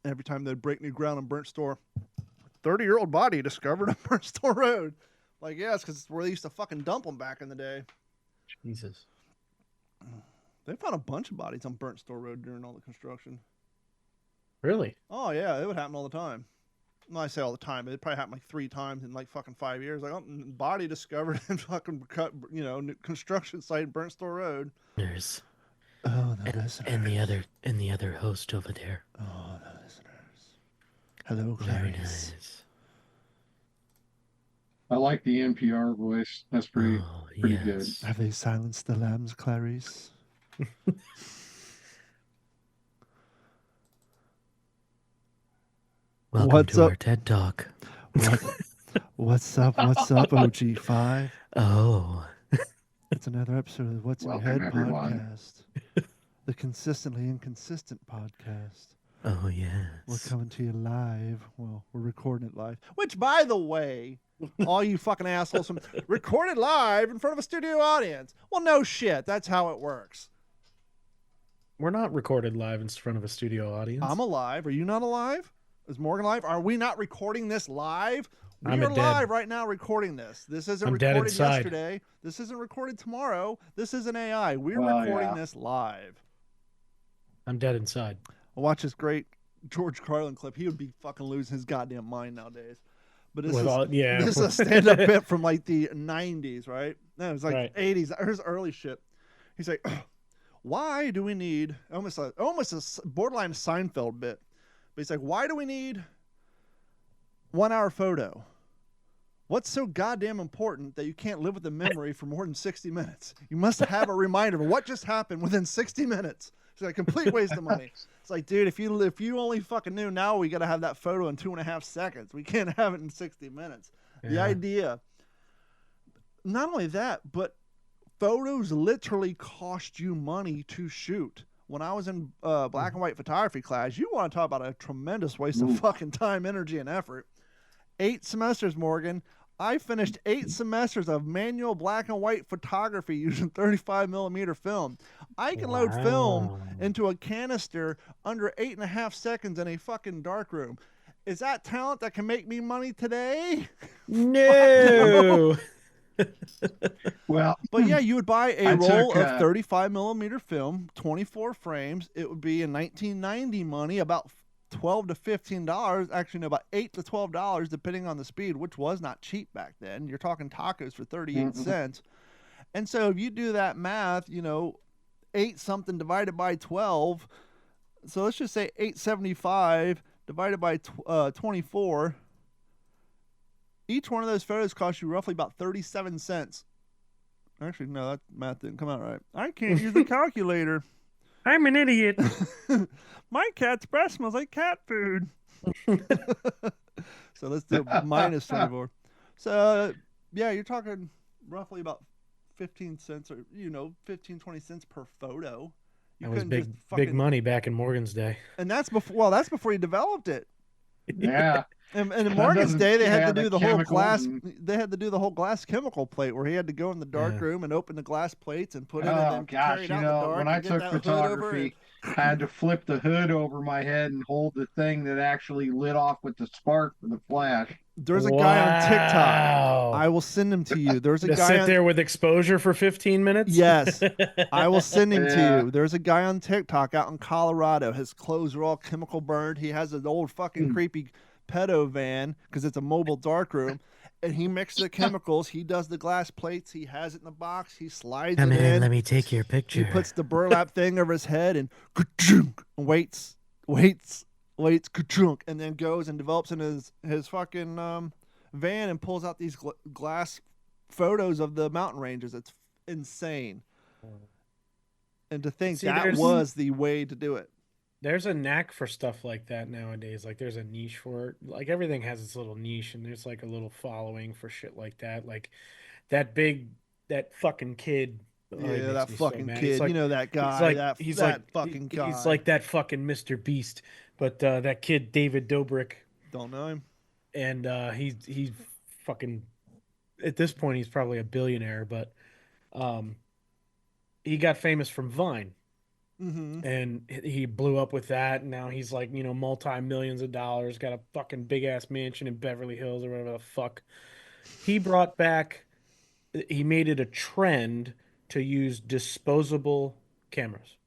Every time they'd break new ground on Burnt Store, 30-year-old body discovered on Burnt Store Road. Like, yeah, it's because it's where they used to fucking dump them back in the day. Jesus. They found a bunch of bodies on Burnt Store Road during all the construction. Really? Oh, yeah, it would happen all the time. Well, I say all the time, but it probably happened like 3 times in like fucking 5 years. Like, oh, body discovered in fucking construction site, Burnt Store Road. There's Oh, the listeners. and the other host over there. Oh, the listeners. Hello, Very Clarice. nice. I like the NPR voice. That's pretty good. Have they silenced the lambs, Clarice? Welcome What's to up? our TED Talk. What's up? What's up, OG5? Oh. It's another episode of the What's in Your Welcome, Head everyone. podcast. The consistently inconsistent podcast. Oh, yes. We're coming to you live. Well, we're recording it live. Which, by the way, all you fucking assholes from recorded live in front of a studio audience. Well, no shit. That's how it works. We're not recorded live in front of a studio audience. I'm alive. Are you not alive? Is Morgan live? Are we not recording this live? We I'm are dead. live right now recording this. This isn't I'm dead recorded inside. yesterday. This isn't recorded tomorrow. This isn't AI. We're Well, recording yeah. this live. I'm dead inside. I watch this great George Carlin clip. He would be fucking losing his goddamn mind nowadays. But this is a stand-up bit from like the 90s, right? No, it was like Right. 80s. Here's early shit. He's like, why do we need almost a borderline Seinfeld bit? But he's like, why do we need 1 hour photo? What's so goddamn important that you can't live with the memory for more than 60 minutes? You must have a reminder of what just happened within 60 minutes. It's like a complete waste of money. It's like, dude, if you only fucking knew, now we got to have that photo in 2.5 seconds. We can't have it in 60 minutes. The Yeah. idea, not only that, but photos literally cost you money to shoot. When I was in black and white photography class, you want to talk about a tremendous waste of fucking time, energy, and effort. 8 semesters, Morgan. I finished 8 semesters of manual black and white photography using 35 millimeter film. I can load film into a canister under 8.5 seconds in a fucking darkroom. Is that talent that can make me money today? No. Well, But yeah, you would buy a I roll took, of 35 millimeter film, 24 frames. It would be in 1990 money about $12 to $15. Actually, no, about $8 to $12, depending on the speed, which was not cheap back then. You're talking tacos for 38 cents. And so if you do that math, 8 something divided by 12. So let's just say 875 divided by 24. Each one of those photos cost you roughly about 37 cents. Actually, no, that math didn't come out right. I can't use the calculator. I'm an idiot. My cat's breath smells like cat food. So let's do minus 24. So, yeah, you're talking roughly about 15 cents or, 15, 20 cents per photo. You That was couldn't just big money back in Morgan's day. And that's before you developed it. yeah. And in That Morgan's doesn't day, they had to have do the the whole chemicals glass. and- They had to do the whole glass chemical plate where he had to go in the dark Yeah. room and open the glass plates and put it in Oh and then gosh, carry it out in the dark. when I and get took that hood over photography, I had to flip the hood over my head and hold the thing that actually lit off with the spark for the flash. There's a guy on TikTok. Wow. I will send him to you. There's a To guy sit on, there with exposure for 15 minutes? Yes. I will send him Yeah. to you. There's a guy on TikTok out in Colorado. His clothes are all chemical burned. He has an old fucking creepy pedo van because it's a mobile darkroom. And he mixes the chemicals. He does the glass plates. He has it in the box. He slides Come it in. let me take your picture. He puts the burlap thing over his head and waits, and then goes and develops in his fucking van and pulls out these glass photos of the mountain ranges. It's insane. And to think that was the way to do it. There's a knack for stuff like that nowadays. Like there's a niche for it. Like everything has its little niche, and there's like a little following for shit like that. Like that fucking kid. Yeah, that fucking kid. Like, that guy. He's that fucking guy. He's like that fucking Mr. Beast. But that kid David Dobrik, Don't know him. and he's fucking. At this point, he's probably a billionaire, but he got famous from Vine. And he blew up with that. And now he's like, multi-millions of dollars, got a fucking big ass mansion in Beverly Hills or whatever the fuck. He brought back, he made it a trend to use disposable cameras.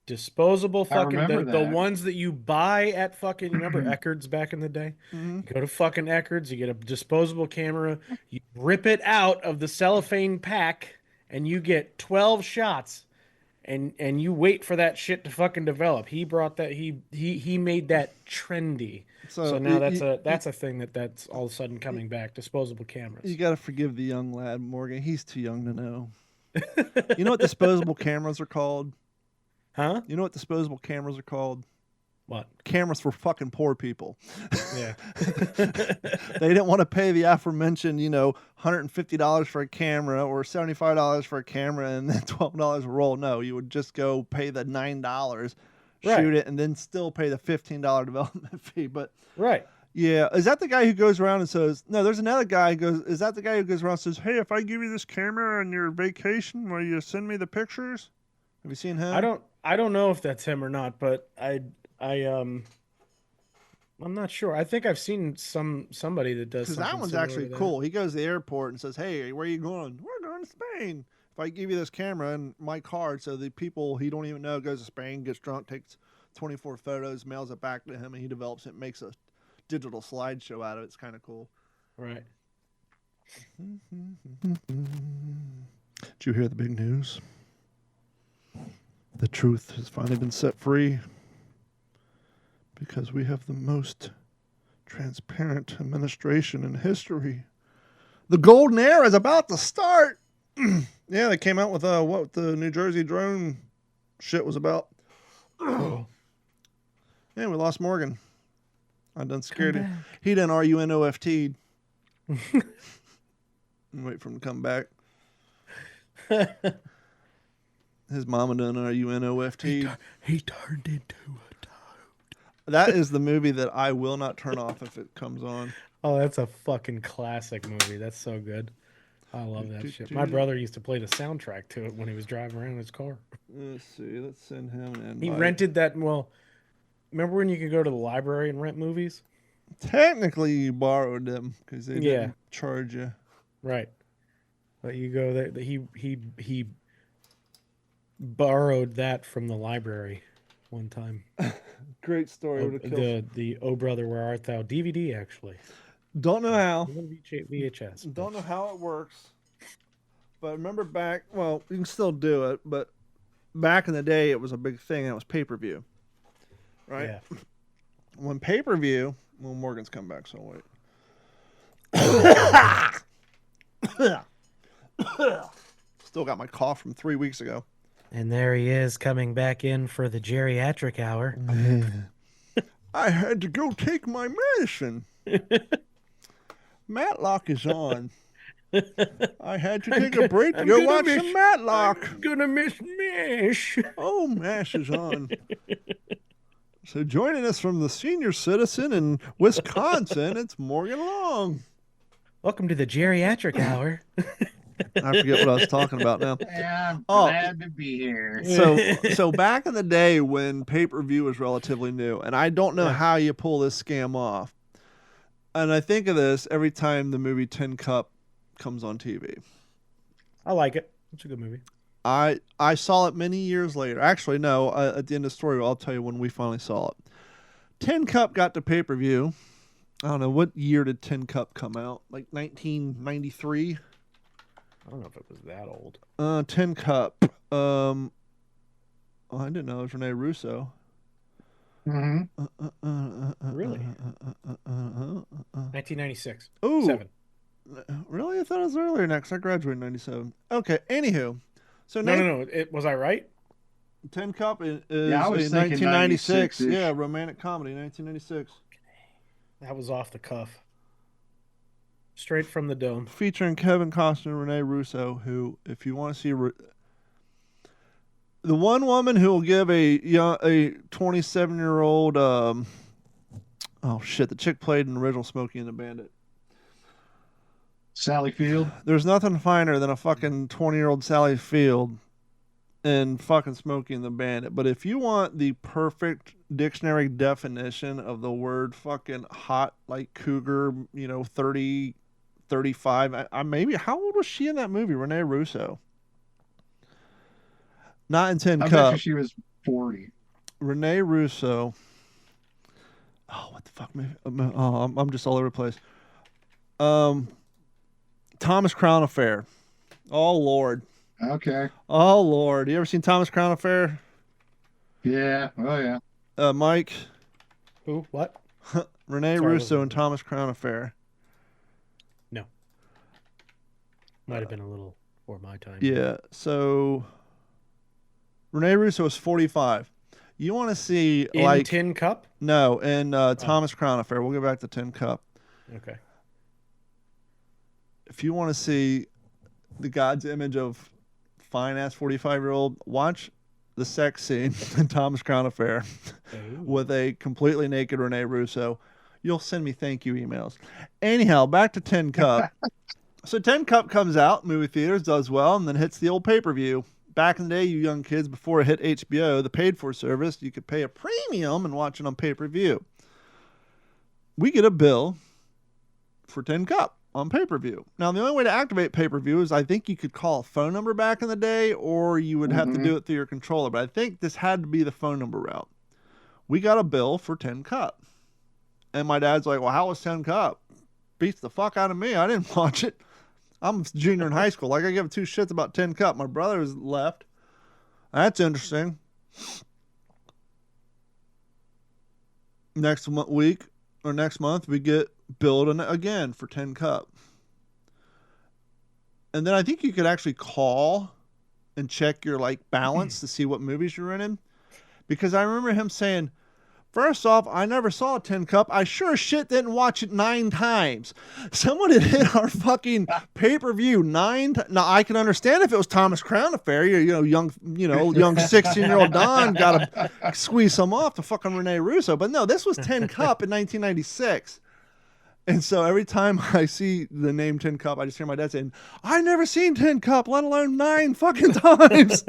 Disposable I fucking remember the that. ones that you buy at fucking, you remember Eckerd's back in the day? Mm-hmm. You go to fucking Eckerd's, you get a disposable camera, you rip it out of the cellophane pack, and you get 12 shots, and you wait for that shit to fucking develop. He brought that, he made that trendy. So So now that's a thing that's all of a sudden coming back, disposable cameras. you got to forgive the young lad, Morgan. He's too young to know. You know what disposable cameras are called? Huh? You know what disposable cameras are called? What? Cameras for fucking poor people. Yeah. They didn't want to pay the aforementioned, $150 for a camera or $75 for a camera and then $12 a roll. No, you would just go pay the $9, Right. shoot it, and then still pay the $15 development fee. But Right. yeah, is that the guy who goes around and says, no, there's another guy who goes, is that the guy who goes around and says, hey, if I give you this camera on your vacation, will you send me the pictures? Have you seen him? I don't know if that's him or not, but I'm not sure. I think I've seen somebody that does Because something that one's similar actually to that. cool. He goes to the airport and says, hey, where are you going? We're going to Spain. If I give you this camera and my card, so the people he don't even know goes to Spain, gets drunk, takes 24 photos, mails it back to him, and he develops it, makes a digital slideshow out of it. It's kind of cool. Right. Did you hear the big news? The truth has finally been set free because we have the most transparent administration in history. The golden era is about to start. Yeah, they came out with what the New Jersey drone shit was about. Oh. Yeah, we lost Morgan. I done scared him. He done RUNOFT'd. Wait for him to come back. His mama done RUNOFT'd. He turned into a toad. That is the movie that I will not turn off if it comes on. Oh, that's a fucking classic movie. That's so good. I love that shit. My brother used to play the soundtrack to it when he was driving around in his car. Let's see. Let's send him an invite. He rented that. Well, remember when you could go to the library and rent movies? Technically, you borrowed them because they didn't charge you. Right. But you go there. He borrowed that from the library one time. Great story. The Oh Brother Where Art Thou DVD actually. Don't know how. VHS. Don't know how it works. But remember back, well, you can still do it, but back in the day, it was a big thing, and it was pay-per-view. Right? Yeah. When pay-per-view, well, Morgan's come back, so wait. Still got my cough from 3 weeks ago. And there he is coming back in for the geriatric hour. I had to go take my medicine. Matlock is on. I had to take a break to go watch some Matlock. I'm gonna miss MASH. Oh, MASH is on. So joining us from the senior citizen in Wisconsin, it's Morgan Long. Welcome to the geriatric hour. I forget what I was talking about now. Yeah, I'm glad to be here. So back in the day when pay-per-view was relatively new, and I don't know how you pull this scam off. And I think of this every time the movie Tin Cup comes on TV. I like it. It's a good movie. I saw it many years later. Actually, no. At the end of the story, I'll tell you when we finally saw it. Tin Cup got to pay-per-view. I don't know. What year did Tin Cup come out? Like 1993? I don't know if it was that old. Tin Cup. I didn't know it was Rene Russo. Mm-hmm. Really? 1996. Ooh. 7. Really? I thought it was earlier next. I graduated in 97. Okay, anywho. So No. Was I right? Tin Cup is I was thinking 1996. 96-ish. Yeah, romantic comedy, 1996. That was off the cuff. Straight from the dome. Featuring Kevin Costner and Rene Russo, who, if you want to see the one woman who will give a 27-year-old, the chick played in the original Smokey and the Bandit. Sally Field. There's nothing finer than a fucking 20-year-old Sally Field and fucking Smokey and the Bandit. But if you want the perfect dictionary definition of the word fucking hot, like cougar, 30, 35, I maybe, how old was she in that movie? Renee Russo. Not in Tin I Cup. bet you she was 40. Renee Russo. Oh, what the fuck, movie? Oh, I'm just all over the place. Thomas Crown Affair. Oh, Lord. Okay. Oh, Lord. You ever seen Thomas Crown Affair? Yeah. Oh, yeah. Mike? Who? What? Renee Sorry, Russo wasn't and Thomas Crown Affair. No. Might have been a little before my time. Yeah, so Renee Russo is 45. You want to see, In Tin Cup? No, in Thomas Crown Affair. We'll get back to Tin Cup. Okay. If you want to see the God's image of fine-ass 45-year-old, watch the sex scene in Thomas Crown Affair with a completely naked Renee Russo. You'll send me thank you emails. Anyhow, back to Tin Cup. So Tin Cup comes out, movie theaters, does well, and then hits the old pay-per-view. Back in the day, you young kids, before it hit HBO, the paid-for service, you could pay a premium and watch it on pay-per-view. We get a bill for Tin Cup on pay-per-view. Now, the only way to activate pay-per-view is I think you could call a phone number back in the day, or you would have to do it through your controller. But I think this had to be the phone number route. We got a bill for Tin Cup. And my dad's like, well, how was Tin Cup? Beats the fuck out of me. I didn't watch it. I'm a junior in high school. Like, I give two shits about Tin Cup. My brother was left. That's interesting. Next month, we get billed again for Tin Cup. And then I think you could actually call and check your balance to see what movies you're in. Because I remember him saying, first off, I never saw a Tin Cup. I sure as shit didn't watch it 9 times. Someone had hit our fucking pay-per-view 9 times. Now, I can understand if it was Thomas Crown Affair, young 16-year-old Don got to squeeze some off to fucking Renee Russo. But no, this was Tin Cup in 1996. And so every time I see the name Tin Cup, I just hear my dad saying, I never seen Tin Cup, let alone 9 fucking times.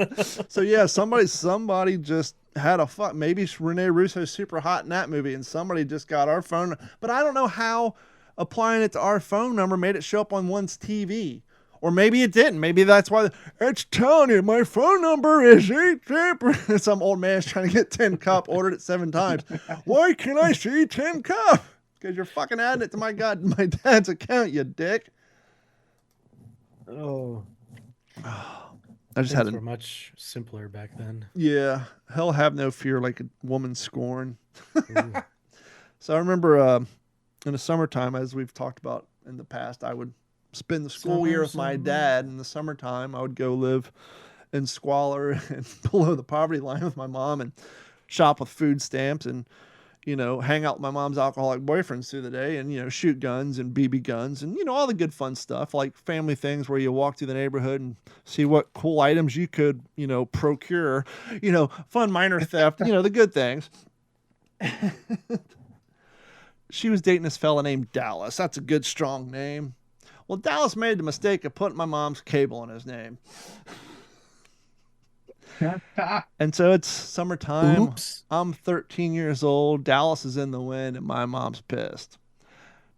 So yeah, somebody just had a fuck. Maybe Renee Russo's super hot in that movie, and somebody just got our phone. But I don't know how applying it to our phone number made it show up on one's TV. Or maybe it didn't. Maybe that's why it's telling you my phone number is 8. Some old man's trying to get Tin Cup, ordered it 7 times. Why can't I see Tin Cup? Because you're fucking adding it to my dad's account, you dick. Oh. I just had were much simpler back then. Yeah. Hell have no fear like a woman scorn. So I remember in the summertime, as we've talked about in the past, I would spend the school year with my dad. In the summertime, I would go live in squalor and below the poverty line with my mom and shop with food stamps and hang out with my mom's alcoholic boyfriends through the day and, shoot guns and BB guns and, all the good fun stuff, like family things where you walk through the neighborhood and see what cool items you could, procure, fun minor theft, the good things. She was dating this fella named Dallas. That's a good, strong name. Well, Dallas made the mistake of putting my mom's cable in his name. And so it's summertime. Oops. I'm 13 years old. Dallas is in the wind, and my mom's pissed.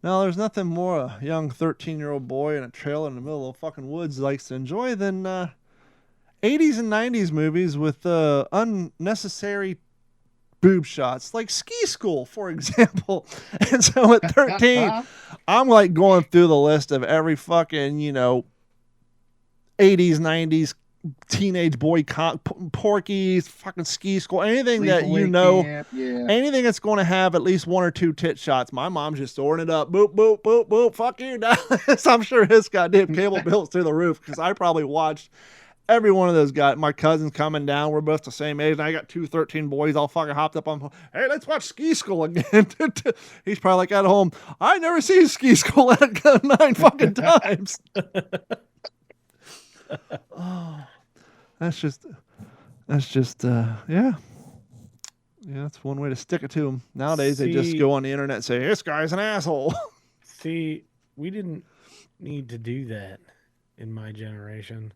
Now, there's nothing more a young 13-year-old boy in a trailer in the middle of the fucking woods likes to enjoy than 80s and 90s movies with unnecessary boob shots, like Ski School, for example. And so at 13, I'm going through the list of every fucking, 80s, 90s teenage boy Porky's, fucking Ski School, anything that anything that's going to have at least 1 or 2 tit shots. My mom's just throwing it up. Boop, boop, boop, boop. Fuck you, Dallas. I'm sure his goddamn cable bill's through the roof because I probably watched every one of those guys. My cousin's coming down. We're both the same age. And I got 2 13 boys all fucking hopped up on, hey, let's watch Ski School again. He's probably like at home, I never seen Ski School at 9 fucking times. Oh. That's just, yeah, that's one way to stick it to them. Nowadays, they just go on the internet and say, this guy's an asshole. See, we didn't need to do that in my generation.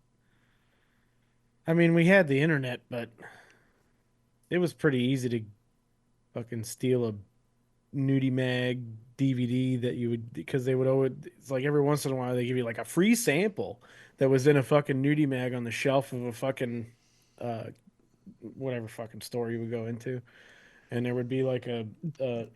I mean, we had the internet, but it was pretty easy to fucking steal a nudie mag DVD that you would, because they would always, it's like every once in a while they give you like a free sample that was in a fucking nudie mag on the shelf of a fucking uh whatever fucking store you would go into, and there would be like a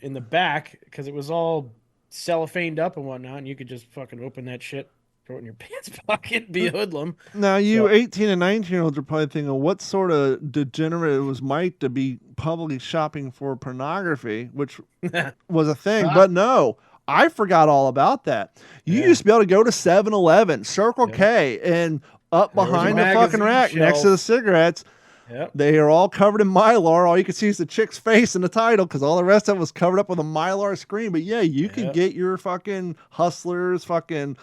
in the back, because it was all cellophaned up and whatnot, and you could just fucking open that shit, throw it in your pants pocket, be a hoodlum. Now, you So- 18 and 19-year-olds are probably thinking, what sort of degenerate was Mike to be publicly shopping for pornography, which was a thing. But no, I forgot all about that. You Yeah. used to be able to go to 7-Eleven, Circle Yep. K, and up There was a behind the fucking magazine rack next to the shelf. cigarettes, Yep. they are all covered in Mylar. All you could see is the chick's face in the title because all the rest of it was covered up with a Mylar screen. But yeah, you could Yep. get your fucking Hustlers, fucking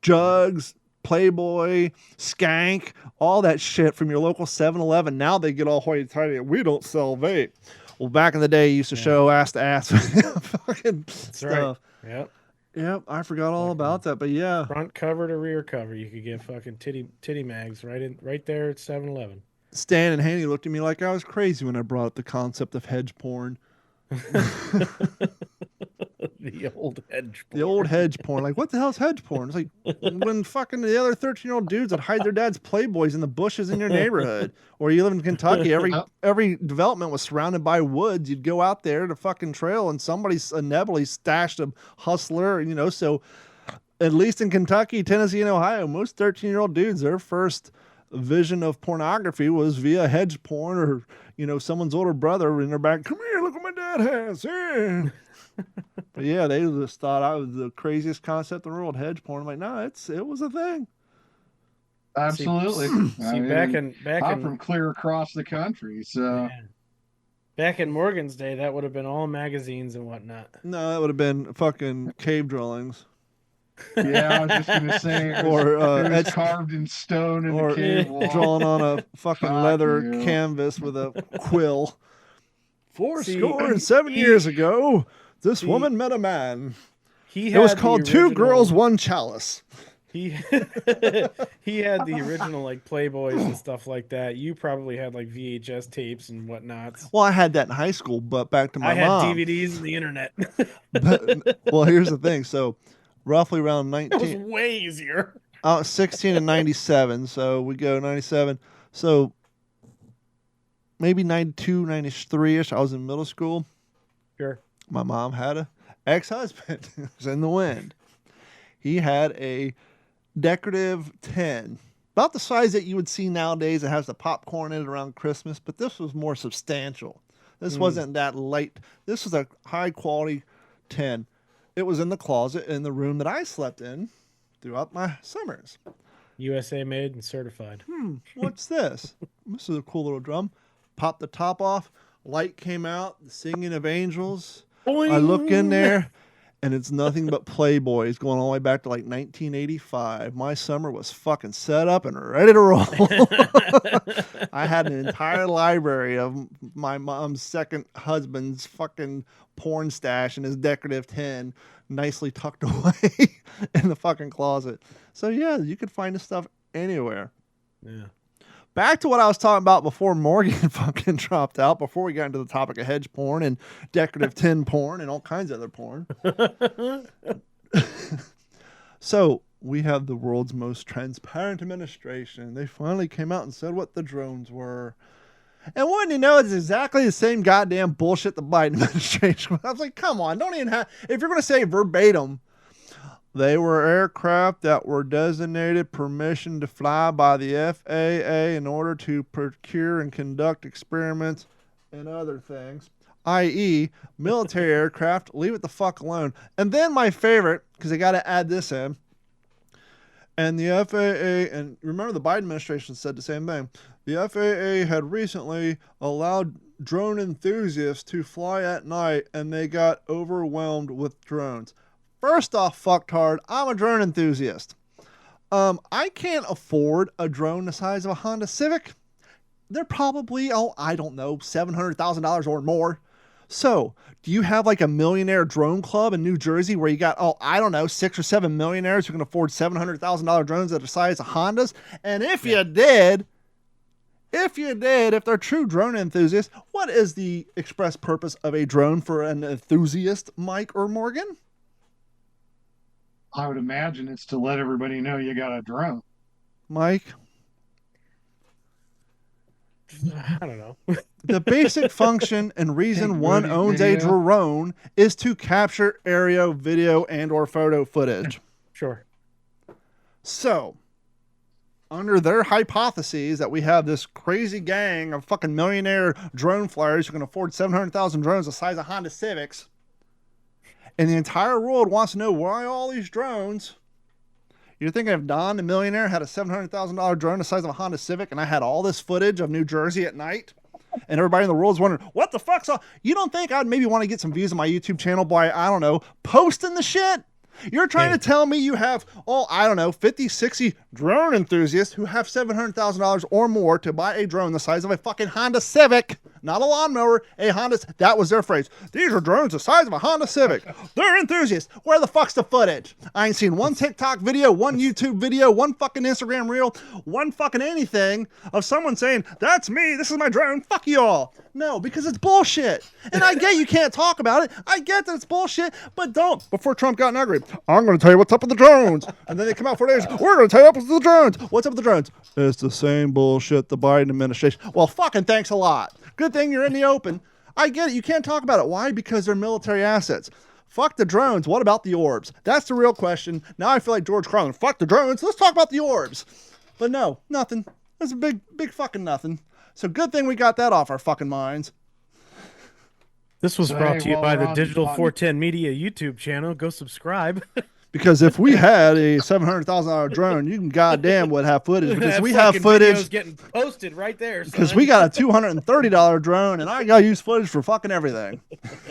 Jugs, Playboy, Skank, all that shit from your local 7-Eleven. Now they get all hoity-toity. We don't sell vape. Well, back in the day, you used to show ass to ass fucking That's stuff. right. Yep. Yep, I forgot all about that. But yeah, Front cover to rear cover, you could get fucking titty mags right there at 7-Eleven. Stan and Haney looked at me like I was crazy when I brought up the concept of hedge porn. The old Hedge. The old hedge porn. Like, what the hell's hedge porn? It's like when fucking the other 13-year-old dudes would hide their dad's Playboys in the bushes in your neighborhood. Or you live in Kentucky, every development was surrounded by woods. You'd go out there to fucking trail and somebody's inevitably stashed a Hustler, so at least in Kentucky, Tennessee, and Ohio, most 13-year-old dudes, their first vision of pornography was via hedge porn or, someone's older brother in their back. Come here, look what my dad has. Yeah. But yeah, they just thought I was the craziest concept in the world, hedge porn. I'm like, no, it was a thing. Absolutely. See, back I'm in from clear across the country, so back in Morgan's day, that would have been all magazines and whatnot. No, that would have been fucking cave drawings. yeah, I was just gonna say it was, Or it was etched- carved in stone in or the cave wall. drawn on a fucking Fuck leather you. canvas with a quill. See, 7 he- years ago, this See, woman met a man. He It was had the called Two original- Girls, One Chalice. He he had the original like Playboys and stuff like that. You probably had like VHS tapes and whatnot. Well, I had that in high school, but back to my I had mom. DVDs and the internet. Well, here's the thing. So, roughly around It was 19, way easier. 16 and 97. So we go 97. So maybe 92, 93-ish. I was in middle school. Sure. My mom had a ex-husband. It was in the wind. He had a decorative tin, about the size that you would see nowadays. It has the popcorn in it around Christmas, but this was more substantial. This wasn't that light. This was a high-quality tin. It was in the closet in the room that I slept in throughout my summers. USA made and certified. What's this? This is a cool little drum. Pop the top off. Light came out. The singing of angels. I look in there, and it's nothing but Playboys going all the way back to like 1985. My summer was fucking set up and ready to roll. I had an entire library of my mom's second husband's fucking porn stash and his decorative tin nicely tucked away in the fucking closet. So yeah, you could find this stuff anywhere. Yeah. Back to what I was talking about before Morgan fucking dropped out, before we got into the topic of hedge porn and decorative tin porn and all kinds of other porn. So we have the world's most transparent administration. They finally came out and said what the drones were. And wouldn't you know, it's exactly the same goddamn bullshit the Biden administration. I was like, come on, don't even have, if you're going to say verbatim, they were aircraft that were designated permission to fly by the FAA in order to procure and conduct experiments and other things, i.e. military aircraft. Leave it the fuck alone. And then my favorite, because I got to add this in, and the FAA, and remember the Biden administration said the same thing, the FAA had recently allowed drone enthusiasts to fly at night, and they got overwhelmed with drones. First off, fucktard, I'm a drone enthusiast. I can't afford a drone the size of a Honda Civic. They're probably, I don't know, $700,000 or more. So, do you have like a millionaire drone club in New Jersey where you got, I don't know, 6 or 7 millionaires who can afford $700,000 drones that are the size of Hondas? And if you did, If you did, if they're true drone enthusiasts, what is the express purpose of a drone for an enthusiast, Mike or Morgan? I would imagine it's to let everybody know you got a drone. Mike? I don't know. The basic function and reason one Take owns a video. drone is to capture aerial, video, and or photo footage. Sure. So, under their hypotheses that we have this crazy gang of fucking millionaire drone flyers who can afford 700,000 drones the size of Honda Civics, and the entire world wants to know why all these drones. You're thinking if Don, the millionaire, had a $700,000 drone the size of a Honda Civic, and I had all this footage of New Jersey at night, and everybody in the world's wondering, what the fuck's up? You don't think I'd maybe want to get some views on my YouTube channel by, I don't know, posting the shit? You're trying to tell me you have, 50, 60 drone enthusiasts who have $700,000 or more to buy a drone the size of a fucking Honda Civic, not a lawnmower, a Honda. That was their phrase. These are drones the size of a Honda Civic. They're enthusiasts. Where the fuck's the footage? I ain't seen one TikTok video, one YouTube video, one fucking Instagram reel, one fucking anything of someone saying, that's me, this is my drone, fuck you all. No, because it's bullshit. And I get you can't talk about it. I get that it's bullshit, but don't. Before Trump got angry, I'm going to tell you what's up with the drones. And then they come out 4 days, we're going to tell you what's up with the drones. What's up with the drones? It's the same bullshit the Biden administration. Well, fucking thanks a lot. Good thing you're in the open. I get it. You can't talk about it. Why? Because they're military assets. Fuck the drones. What about the orbs? That's the real question. Now I feel like George Carlin. Fuck the drones. Let's talk about the orbs. But no, nothing. That's a big fucking nothing. So good thing we got that off our fucking minds. This was brought to you by the on Digital 410 Media YouTube channel. Go subscribe. Because if we had a $700,000 drone, you can goddamn would have footage. Because That we have fucking footage. video's getting posted right there. Because son. we got a $230 drone, and I got to use footage for fucking everything.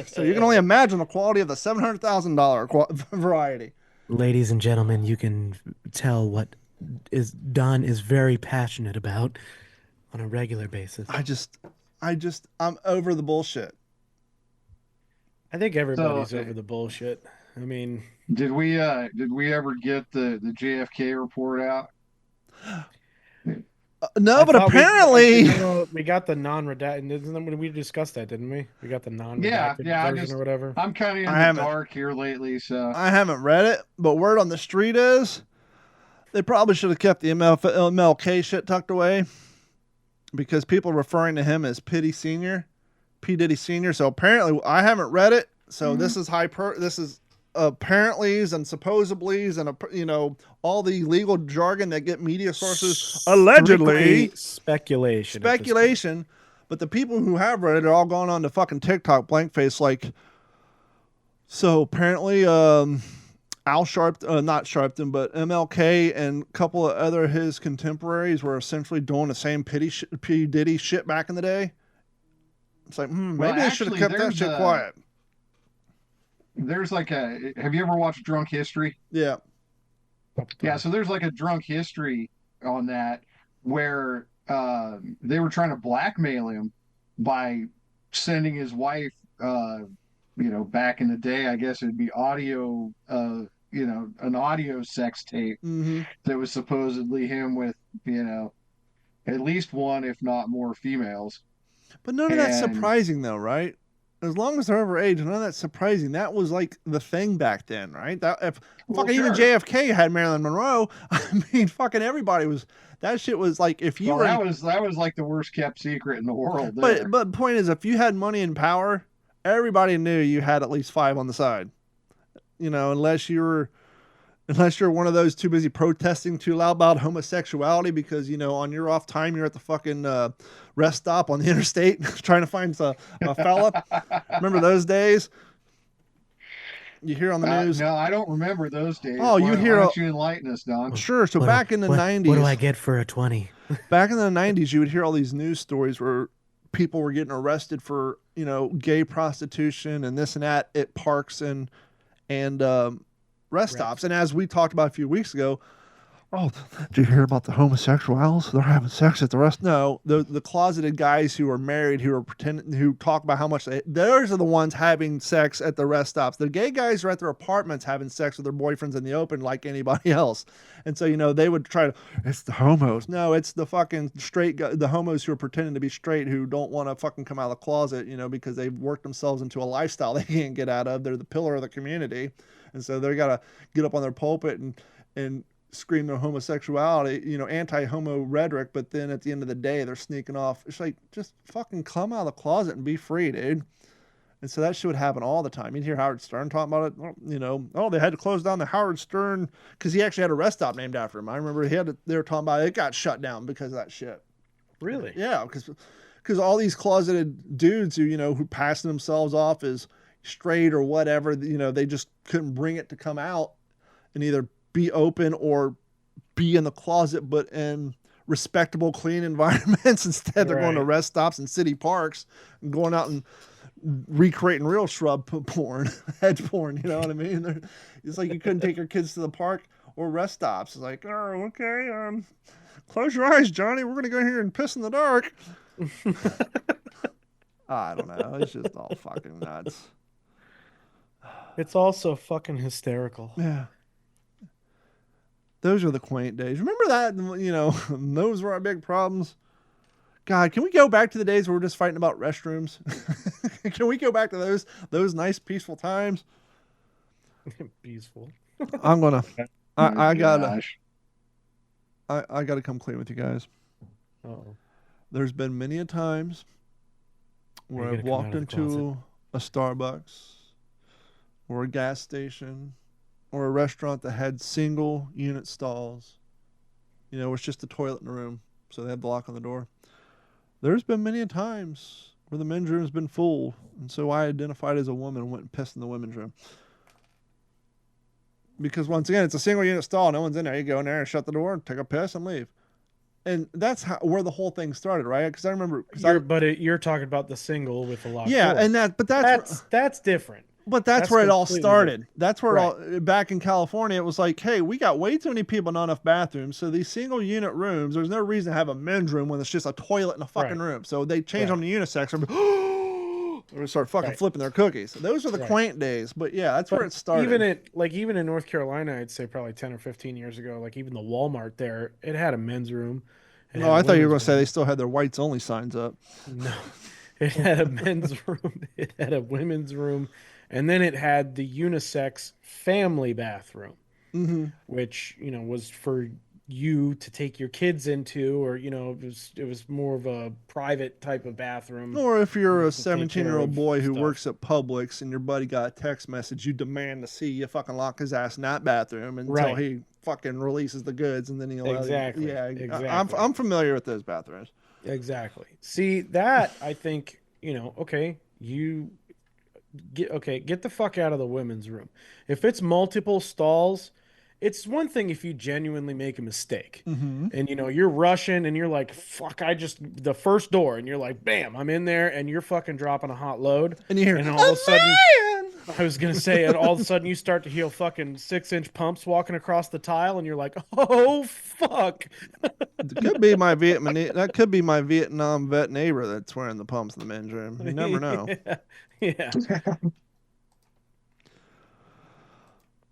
So you can only imagine the quality of the $700,000 variety. Ladies and gentlemen, you can tell what Don is very passionate about on a regular basis. I'm over the bullshit. I think everybody's So, over the bullshit. I mean, Did we ever get the JFK report out? No, I but thought apparently we got the non-redacted. We discussed that, didn't we? We got the non-redacted Yeah, version or whatever. I'm kind of in I the haven't- dark here lately, so I haven't read it, but word on the street is they probably should have kept the MLK shit tucked away because people are referring to him as P. Diddy Sr. So apparently I haven't read it. So this is this is apparentlys and supposablys and all the legal jargon that get media sources allegedly Strictly speculation. But the people who have read it are all going on to fucking TikTok blank face like. So apparently Al Sharpton, not Sharpton, but MLK and a couple of other his contemporaries were essentially doing the same P. Diddy shit back in the day. It's like, maybe they should have kept that shit quiet. there's like have you ever watched Drunk History? Yeah. Yeah, so there's like a drunk history on that where they were trying to blackmail him by sending his wife, back in the day, I guess it'd be audio, an audio sex tape that was supposedly him with, at least one, if not more females. But none of that's surprising though, right? As long as they're overage, none of that's surprising. That was like the thing back then, right? That if even JFK had Marilyn Monroe, I mean, fucking everybody was. That shit was like if you were. That was like the worst kept secret in the world. But the point is, if you had money and power, everybody knew you had at least 5 on the side. Unless you're one of those too busy protesting too loud about homosexuality because on your off time you're at the fucking rest stop on the interstate trying to find a fella. Remember those days? You hear on the news? No, I don't remember those days. Oh, why don't you enlighten us, Don? Sure. So back in the 90s, what do I get for a 20? Back in the 90s, you would hear all these news stories where people were getting arrested for gay prostitution and this and that at parks and rest stops. And as we talked about a few weeks ago, Oh, did you hear about the homosexuals? They're having sex at the rest. No, the closeted guys who are married, who are pretending, who talk about how much those are the ones having sex at the rest stops. The gay guys are at their apartments having sex with their boyfriends in the open like anybody else. And so, they would try to, it's the homos. No, it's the fucking straight guy, the homos who are pretending to be straight, who don't want to fucking come out of the closet, because they've worked themselves into a lifestyle they can't get out of. They're the pillar of the community. And so they got to get up on their pulpit and scream their homosexuality, anti-homo rhetoric, but then at the end of the day, they're sneaking off. It's like, just fucking come out of the closet and be free, dude. And so that shit would happen all the time. You'd hear Howard Stern talking about it, they had to close down the Howard Stern because he actually had a rest stop named after him. I remember they were talking about it got shut down because of that shit. Really? Yeah, because all these closeted dudes who passing themselves off as straight or whatever, they just couldn't bring it to come out and either be open or be in the closet, but in respectable, clean environments. Instead, they're going to rest stops and city parks and going out and recreating real shrub porn, hedge porn. You know what I mean? It's like you couldn't take your kids to the park or rest stops. It's like, oh, okay, close your eyes, Johnny. We're going to go here and piss in the dark. I don't know. It's just all fucking nuts. It's also fucking hysterical. Yeah. Those are the quaint days. Remember that? Those were our big problems. God, can we go back to the days where we're just fighting about restrooms? Can we go back to those nice, peaceful times? Peaceful. I'm gonna. I gotta come clean with you guys. Uh-oh. There's been many a times where I've walked into a Starbucks or a gas station or a restaurant that had single unit stalls. It's just a toilet in the room, so they have the lock on the door. There's been many a times where the men's room's been full, and so I identified as a woman and went and pissed in the women's room. Because once again, it's a single unit stall. No one's in there. You go in there and shut the door, take a piss, and leave. And that's where the whole thing started, right? Because I remember. You're talking about the single with the lock. Yeah, door. and that's different. But that's where it all started. Different. That's where back in California, it was like, hey, we got way too many people, not enough bathrooms. So these single unit rooms, there's no reason to have a men's room when it's just a toilet in a fucking room. So they changed them to unisex. Or start fucking flipping their cookies. Those are the quaint days. But yeah, that's where it started. Even in North Carolina, I'd say probably 10 or 15 years ago, like even the Walmart there, it had a men's room. No, I thought you were going to say they still had their whites only signs up. No, it had a men's room. It had a women's room. And then it had the unisex family bathroom, which, was for you to take your kids into, or, it was more of a private type of bathroom. Or if you're a 17-year-old boy who works at Publix and your buddy got a text message, you demand to see you fucking lock his ass in that bathroom until he fucking releases the goods, and then he'll exactly. I'm familiar with those bathrooms. Exactly. See, that I think, get the fuck out of the women's room. If it's multiple stalls, it's one thing if you genuinely make a mistake and you're rushing and you're like, fuck, the first door, and you're like, bam, I'm in there, and you're fucking dropping a hot load, and you hear, and all of a sudden, I was gonna say, and all of a sudden you start to hear fucking 6-inch pumps walking across the tile, and you're like, oh fuck. That could be my Vietnam vet neighbor that's wearing the pumps in the men's room. You never know. Yeah.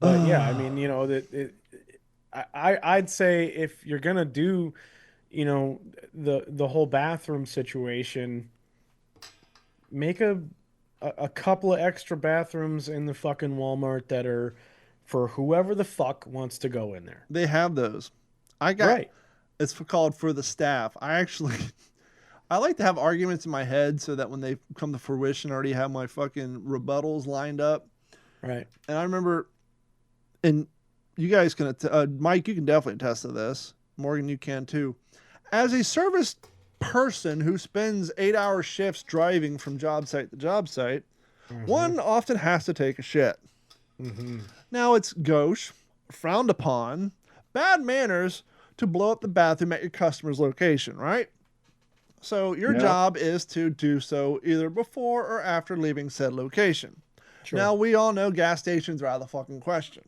But yeah, I mean, I'd say if you're gonna do, the whole bathroom situation, make a couple of extra bathrooms in the fucking Walmart that are for whoever the fuck wants to go in there. They have those. It's called for the staff. I like to have arguments in my head so that when they come to fruition, I already have my fucking rebuttals lined up. Right. And I remember, and you guys can, Mike, you can definitely attest to this. Morgan, you can too. As a service person who spends 8-hour shifts driving from job site to job site, one often has to take a shit. Now it's gauche, frowned upon, bad manners to blow up the bathroom at your customer's location, right? So your job is to do so either before or after leaving said location. Sure. Now we all know gas stations are out of the fucking question.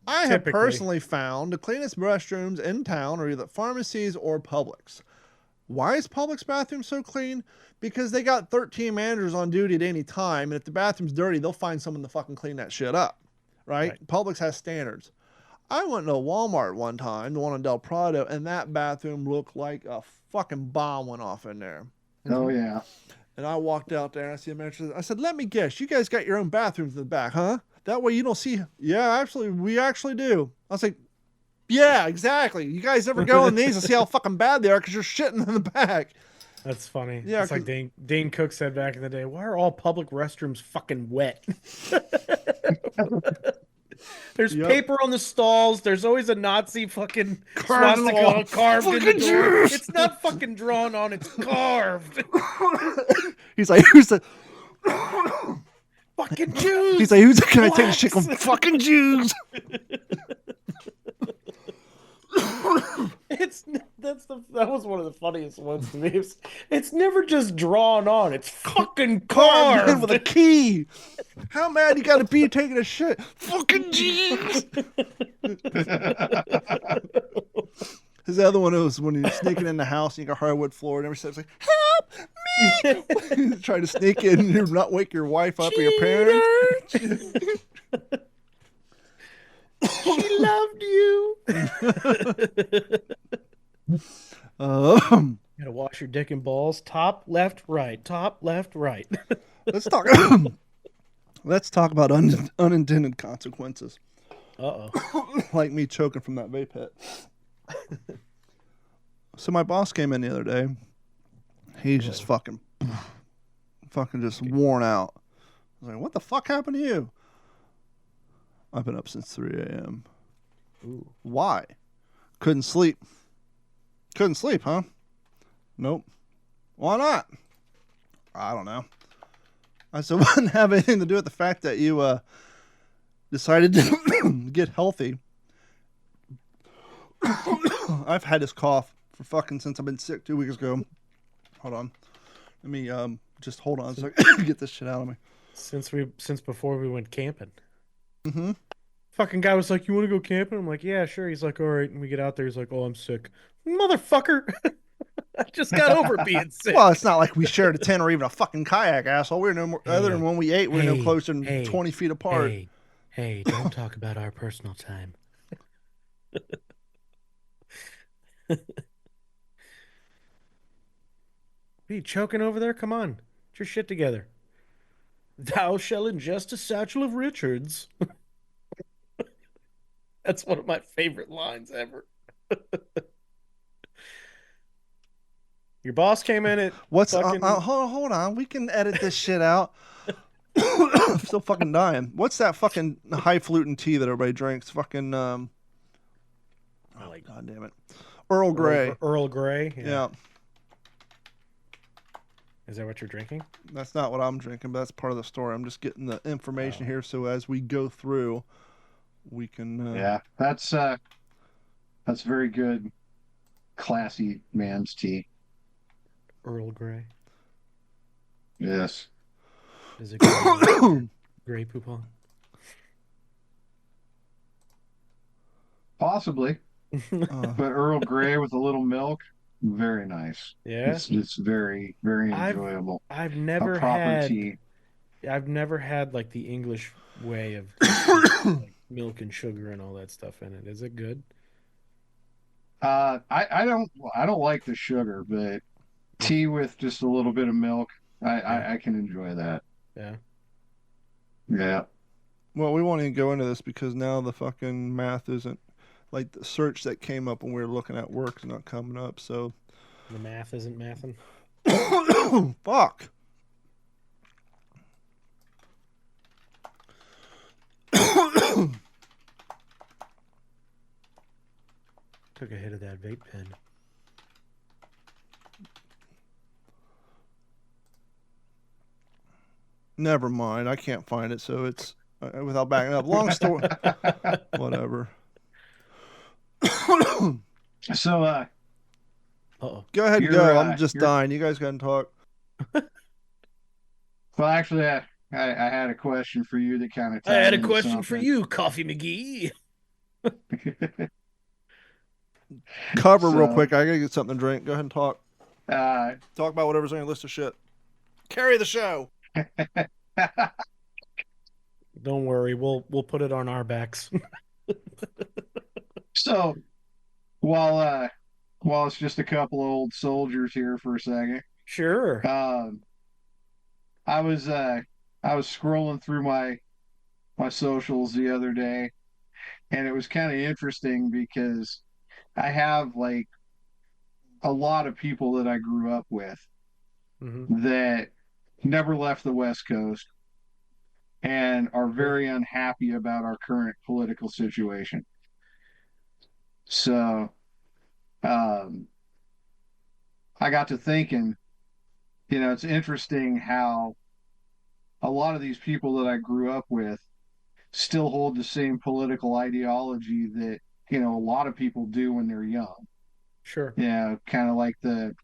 I have Typically. personally found the cleanest restrooms in town are either pharmacies or Publix. Why is Publix bathroom so clean? Because they got 13 managers on duty at any time, and if the bathroom's dirty, they'll find someone to fucking clean that shit up, right? Publix has standards. I went to Walmart one time, the one in Del Prado, and that bathroom looked like a fucking bomb went off in there. Oh, yeah. And I walked out there and I see a manager. I said, let me guess, you guys got your own bathrooms in the back, huh? That way you don't see. Yeah, actually, we actually do. I was like, yeah, exactly. You guys ever go in these and see how fucking bad they are because you're shitting in the back? That's funny. Yeah, it's like Dane Cook said back in the day, why are all public restrooms fucking wet? There's paper on the stalls. There's always a Nazi fucking swastika carved in the door. It's not fucking drawn on, it's carved. He's like, who's the fucking Jews? He's like, who's the, can I take a shit on fucking Jews? That was one of the funniest ones to me. It's never just drawn on, it's fucking carved with a key. How mad you gotta be taking a shit? Fucking Jews. His other one was when you're sneaking in the house and you got hardwood floor and every step's like, help me. Try to sneak in and you're not wake your wife up or your parents. She loved you. You gotta wash your dick and balls. Top, left, right. Top, left, right. Let's talk about unintended consequences. Like me choking from that vape hit. So my boss came in the other day. He's just fucking just worn out. I was like, what the fuck happened to you? I've been up since 3 a.m. Ooh. Why? Couldn't sleep. Couldn't sleep, huh? Nope. Why not? I don't know. I said, it wouldn't have anything to do with the fact that you decided to get healthy. I've had this cough for fucking since I've been sick 2 weeks ago. Hold on. Let me just hold on so I can get this shit out of me. Since before we went camping. Mm-hmm. Fucking guy was like, you want to go camping? I'm like, yeah, sure. He's like, all right. And we get out there. He's like, oh, I'm sick. Motherfucker. I just got over being sick. Well, it's not like we shared a tent or even a fucking kayak, asshole. We were no more, other than when we ate, we were no closer than 20 feet apart. Hey, don't talk about our personal time. Are you choking over there? Come on. Get your shit together. Thou shalt ingest a satchel of Richards. That's one of my favorite lines ever. Your boss came in at what's fucking... hold on. We can edit this shit out. I'm still fucking dying. What's that fucking highfalutin tea that everybody drinks? Fucking oh god damn it. Earl Grey. Earl Grey? Yeah. Is that what you're drinking? That's not what I'm drinking, but that's part of the story. I'm just getting the information here so as we go through we can yeah, that's very good classy man's tea. Earl Grey. Yes. Is it Grey Poupon? Possibly. But Earl Grey with a little milk, very nice. Yeah. It's very, very enjoyable. I've never had tea. I've never had like the English way of like milk and sugar and all that stuff in it. Is it good? I don't like the sugar, but tea with just a little bit of milk, I can enjoy that. Yeah. Yeah. Well, we won't even go into this because now the fucking math isn't like the search that came up when we were looking at work is not coming up. So the math isn't mathing. Fuck. Took a hit of that vape pen. Never mind. I can't find it, so it's without backing up. Long story. Whatever. So, go ahead and go. I'm just dying. You guys can talk. Well, actually, I had a question for you that kind of. I had a question for you, Coffee McGee. Cover real So, quick. I gotta get something to drink. Go ahead and talk. uh, Talk about whatever's on your list of shit. Carry the show. Don't worry, we'll put it on our backs. so while while it's just a couple of old soldiers here for a second, Sure. um, I was scrolling through my socials the other day, and it was kind of interesting because I have like a lot of people that I grew up with Hmm. that never left the West Coast and are Sure. very unhappy about our current political situation. So um, I got to thinking, it's interesting how a lot of these people that I grew up with still hold the same political ideology that, a lot of people do when they're young. Sure. Yeah, kind of like the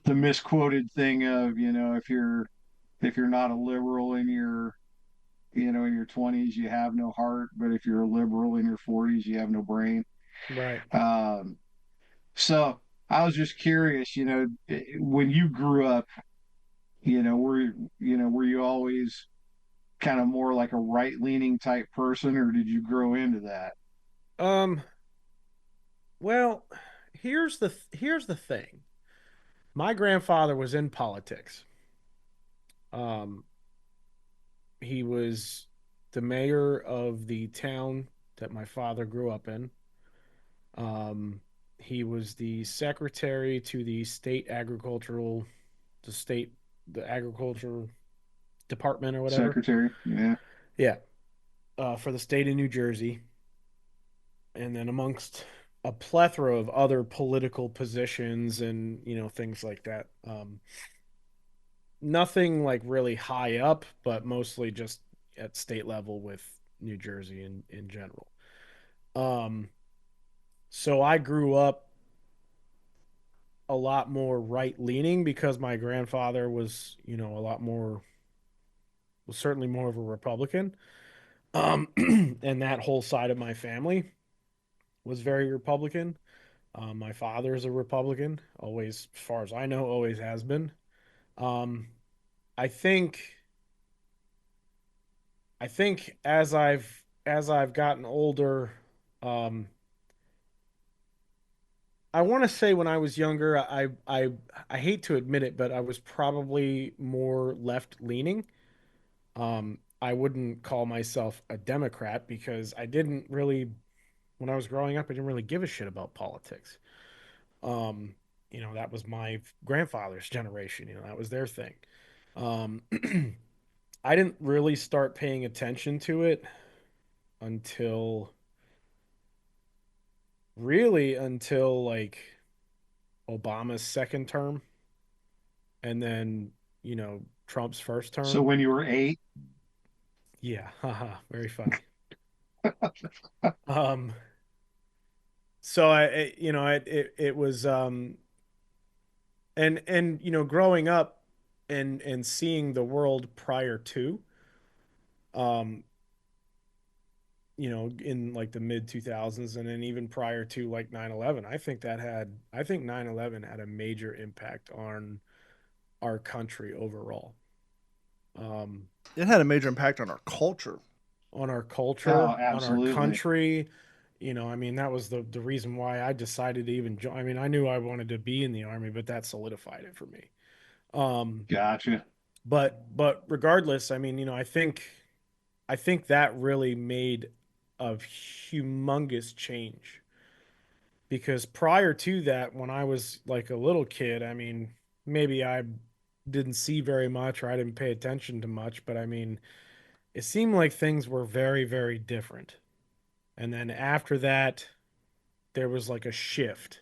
misquoted thing of, if you're not a liberal in your 20s, you have no heart, but if you're a liberal in your 40s, you have no brain. Right. Um, so I was just curious, when you grew up, were you always kind of more like a right-leaning type person, or did you grow into that? Um, well, here's the thing. My grandfather was in politics. Um, he was the mayor of the town that my father grew up in. Um, he was the secretary to the state, the agriculture department or whatever. Secretary? Yeah. Yeah, for the state of New Jersey. And then amongst a plethora of other political positions and, things like that. Nothing like really high up, but mostly just at state level with New Jersey in general. Um, so I grew up a lot more right leaning because my grandfather was, was certainly more of a Republican. And that whole side of my family was very Republican. My father is a Republican, always, as far as I know, always has been. Um, I think, I think as I've gotten older, um, I want to say when I was younger, I hate to admit it, but I was probably more left leaning. I wouldn't call myself a Democrat because I didn't really, when I was growing up, I didn't really give a shit about politics. Um, that was my grandfather's generation, that was their thing. Um, I didn't really start paying attention to it until until like Obama's second term and then, Trump's first So term. when you were 8, Yeah, haha, very funny. Um, so it was and growing up and seeing the world prior to um in like the mid 2000s and then even prior to like 9/11, I think 9/11 had a major impact on our country overall. Um It had a major impact on our culture. on our oh, culture, on our absolutely. country. I mean, that was the reason why I decided to even join. I mean, I knew I wanted to be in the army, but that solidified it for me. Um Gotcha. but regardless, I mean, I think that really made a humongous change because prior to that, when I was like a little kid, I mean, maybe I didn't see very much or I didn't pay attention to much, but I mean, it seemed like things were very, very different. And then after that, there was like a shift,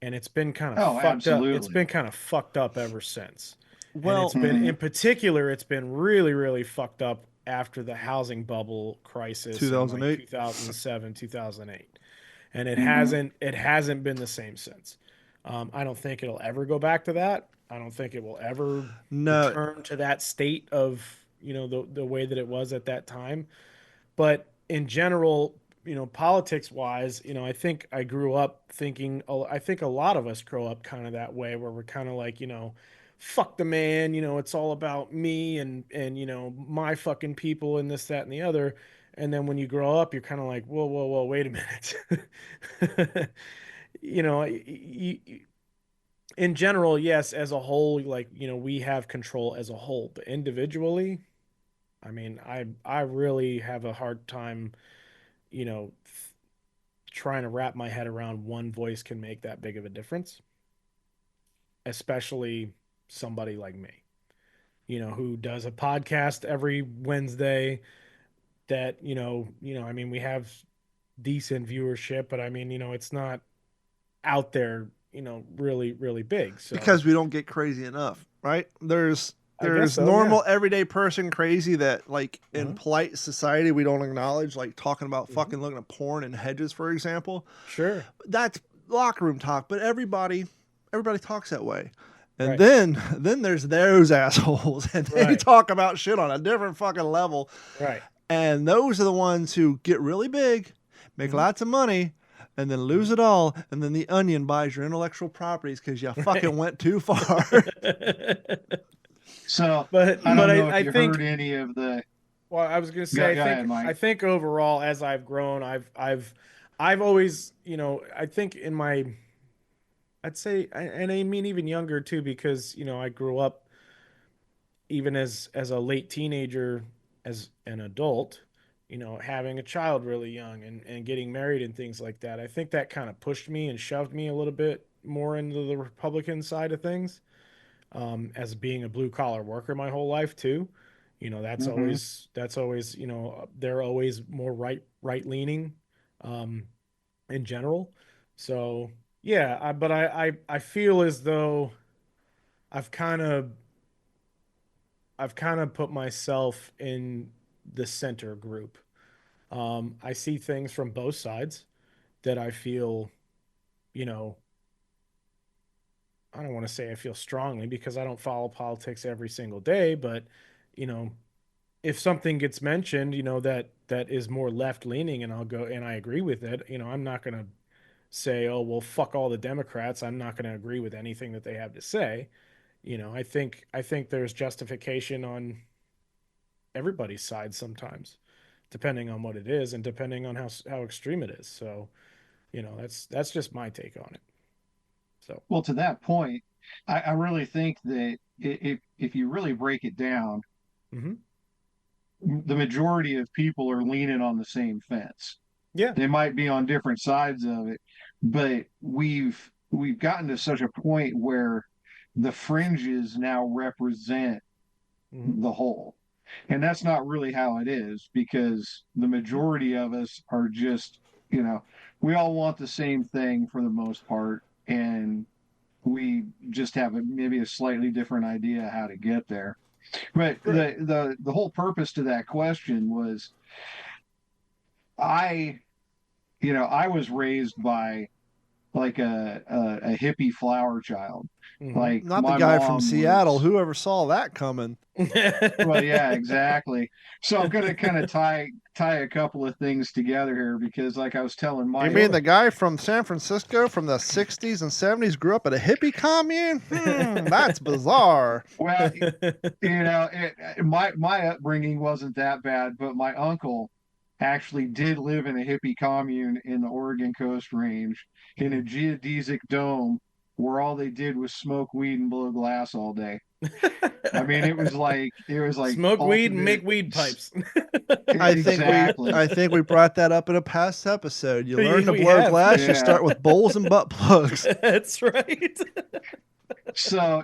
and it's been kind of Oh, fucked up. It's absolutely. been kind of fucked up ever since. And it's Well, been, Hmm. in particular, it's been really, really fucked up after the housing bubble crisis in like 2008. 2007, 2008. And it Hmm. hasn't it hasn't been the same since. I don't think it'll ever go back to that. I don't think it will ever No, return to that state of the way that it was at that time. But in general, politics wise, I think I grew up thinking, I think a lot of us grow up kind of that way where we're kind of like, fuck the man, it's all about me and, my fucking people and this, that, and the other. And then when you grow up, you're kind of like, whoa, whoa, whoa, wait a minute. you know, y- y- in general, yes, as a whole, like, we have control as a whole, but individually, I mean, I really have a hard time, you know, trying to wrap my head around one voice can make that big of a difference, especially somebody like me, who does a podcast every Wednesday that, I mean, we have decent viewership, but I mean, it's not out there, really, really big. So Because we don't get crazy enough, right? There's I guess so, normal yeah. everyday person crazy that like in Uh-huh. polite society we don't acknowledge, like talking about fucking looking at porn and hedges, for example. Sure. That's locker room talk, but everybody talks that way. And Right. then there's those assholes and they Right. talk about shit on a different fucking level. Right. And those are the ones who get really big, make lots of money, and then lose it all. And then the onion buys your intellectual properties because you fucking went too far. So But I don't know I if you think, heard any of the. well, I was gonna Go, say, go ahead, Mike. I think overall, as I've grown, I've always, I think in my, I'd say, and I mean even younger too, because I grew up even as a late teenager, as an adult, having a child really young and getting married and things like that. I think that kind of pushed me and shoved me a little bit more into the Republican side of things. As being a blue collar worker my whole life too, that's Mhm. always they're always more right leaning, in general. So yeah, but I feel as though I've kind of I've kind of put myself in the center group. I see things from both sides that I feel, you know, I don't want to say I feel strongly because I don't follow politics every single day, but you know, if something gets mentioned, that is more left leaning and I'll go and I agree with it, I'm not going to say, "Oh, well, fuck all the Democrats." I'm not going to agree with anything that they have to say. I think there's justification on everybody's side sometimes, depending on what it is and depending on how extreme it is. So, that's just my take on it. So, Well, to that point, I really think that if you really break it down, mhm. the majority of people are leaning on the same fence. Yeah. They might be on different sides of it, but we've gotten to such a point where the fringes now represent Mhm. the whole. And that's not really how it is because the majority of us are just, we all want the same thing for the most part. And we just have maybe a slightly different idea how to get there. But Right. the whole purpose to that question was I, I was raised by like a hippie flower child. Mhm. Like Not the my guy from mom Seattle. was. Whoever saw that coming? Well, yeah, exactly. So I'm going to kind of tie a couple of things together here because, like I was telling You Mike, mean the guy from San Francisco from the 60s and 70s grew up at a hippie commune? That's bizarre. well, my upbringing wasn't that bad, but my uncle actually did live in a hippie commune in the Oregon Coast Range in a geodesic dome where all they did was smoke weed and blow glass all day. I mean, it was like Smoke weed and ultimate. make weed pipes. Exactly. I think we brought that up in a past episode. You learn to We blow have. glass, you Yeah. start with bowls and butt plugs. That's right. So,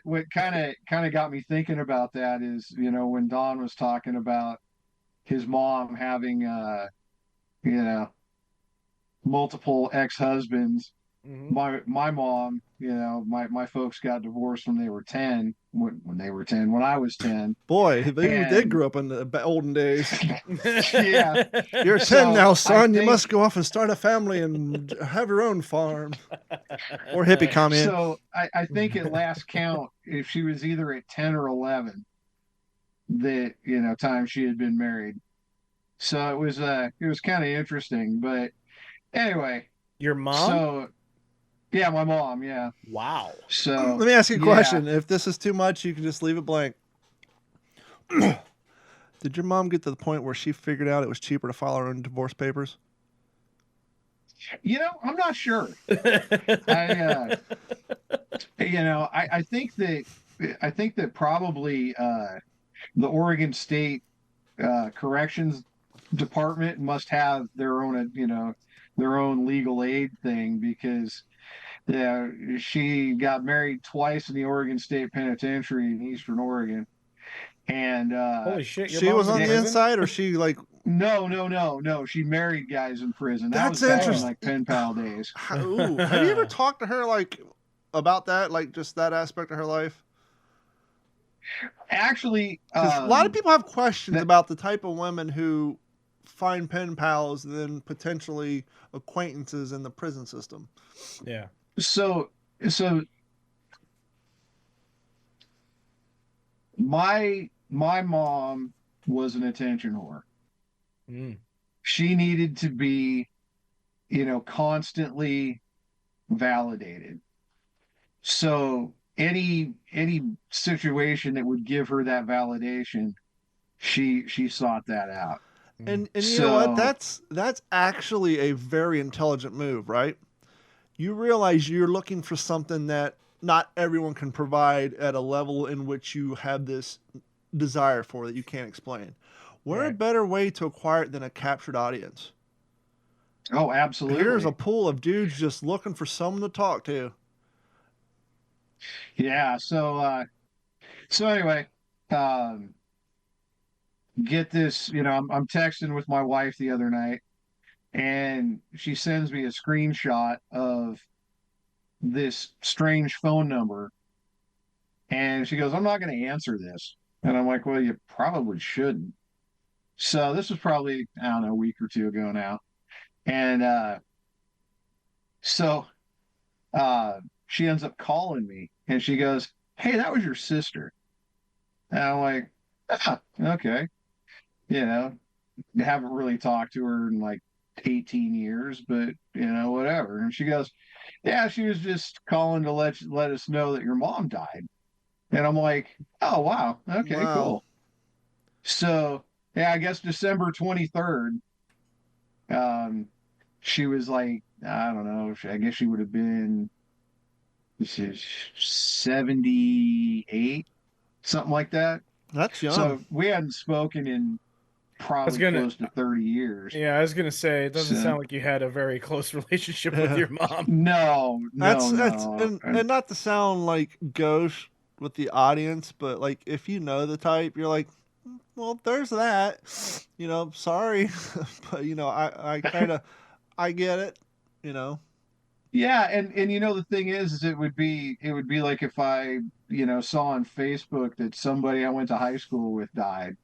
what kind of got me thinking about that is, when Don was talking about his mom having you know, multiple ex-husbands. Mhm. My mom, my folks got divorced when they were 10, when they were 10, when I was 10. Boy, they did And grow up in the olden days. yeah, You're 10 so now, I son. You think must go off and start a family and have your own farm. Or hippie commune. so I think at last count, if she was either at 10 or 11, that time she had been married. So it was kind of interesting. But anyway, Your mom? so yeah, my mom, yeah. Wow. So Let me ask you a yeah, question. If this is too much, you can just leave it blank. Did your mom get to the point where she figured out it was cheaper to file her own divorce papers? I'm not sure. I I think that probably the Oregon State corrections department must have their own their own legal aid thing, because yeah, she got married twice in the Oregon State Penitentiary in Eastern Oregon, and Holy shit, your She was mom's in on the prison? inside, or she like? no, she married guys in prison. That was That's back in Oh. like interesting. pen pal days. Ooh, have you ever talked to her like about that, like just that aspect of her life? Actually, Because a lot of people have questions that about the type of women who find pen pals and then potentially acquaintances in the prison system. Yeah. so so my mom was an attention whore. Mm. She needed to be, constantly validated. So any situation that would give her that validation, she sought that out. And you know what? So That's actually a very intelligent move, right? You realize you're looking for something that not everyone can provide at a level in which you have this desire for that you can't explain. What a Right. better way to acquire it than a captured audience? oh, Here's a absolutely. pool of dudes just looking for someone to talk to. Yeah, so anyway, um get this, I'm texting with my wife the other night, and she sends me a screenshot of this strange phone number, and she goes, "I'm not going to answer this." And I'm like, "Well, you probably shouldn't." So this was probably, I don't know, a week or two ago now. And so uh she ends up calling me, and she goes, "Hey, that was your sister." And I'm like, "Ah, okay." You know, haven't really talked to her in like 18 years, but whatever. And she goes, "Yeah, she was just calling to let us know that your mom died." And I'm like, "Oh, wow. Okay, Wow. cool." So, yeah, I guess December 23rd, um, she was like, I don't know, I guess she would have been, this is 78, something like that. That's young. So we hadn't spoken in I was probably gonna close to 30 years. Yeah, I was gonna say it doesn't So sound like you had a very close relationship with Yeah. your mom. no, That's no, that's no. and not to sound like gauche with the audience, but like if you know the type, you're like, well, there's that. Sorry, but I kind of I get it. You know. Yeah, and the thing is it would be like if I, saw on Facebook that somebody I went to high school with died.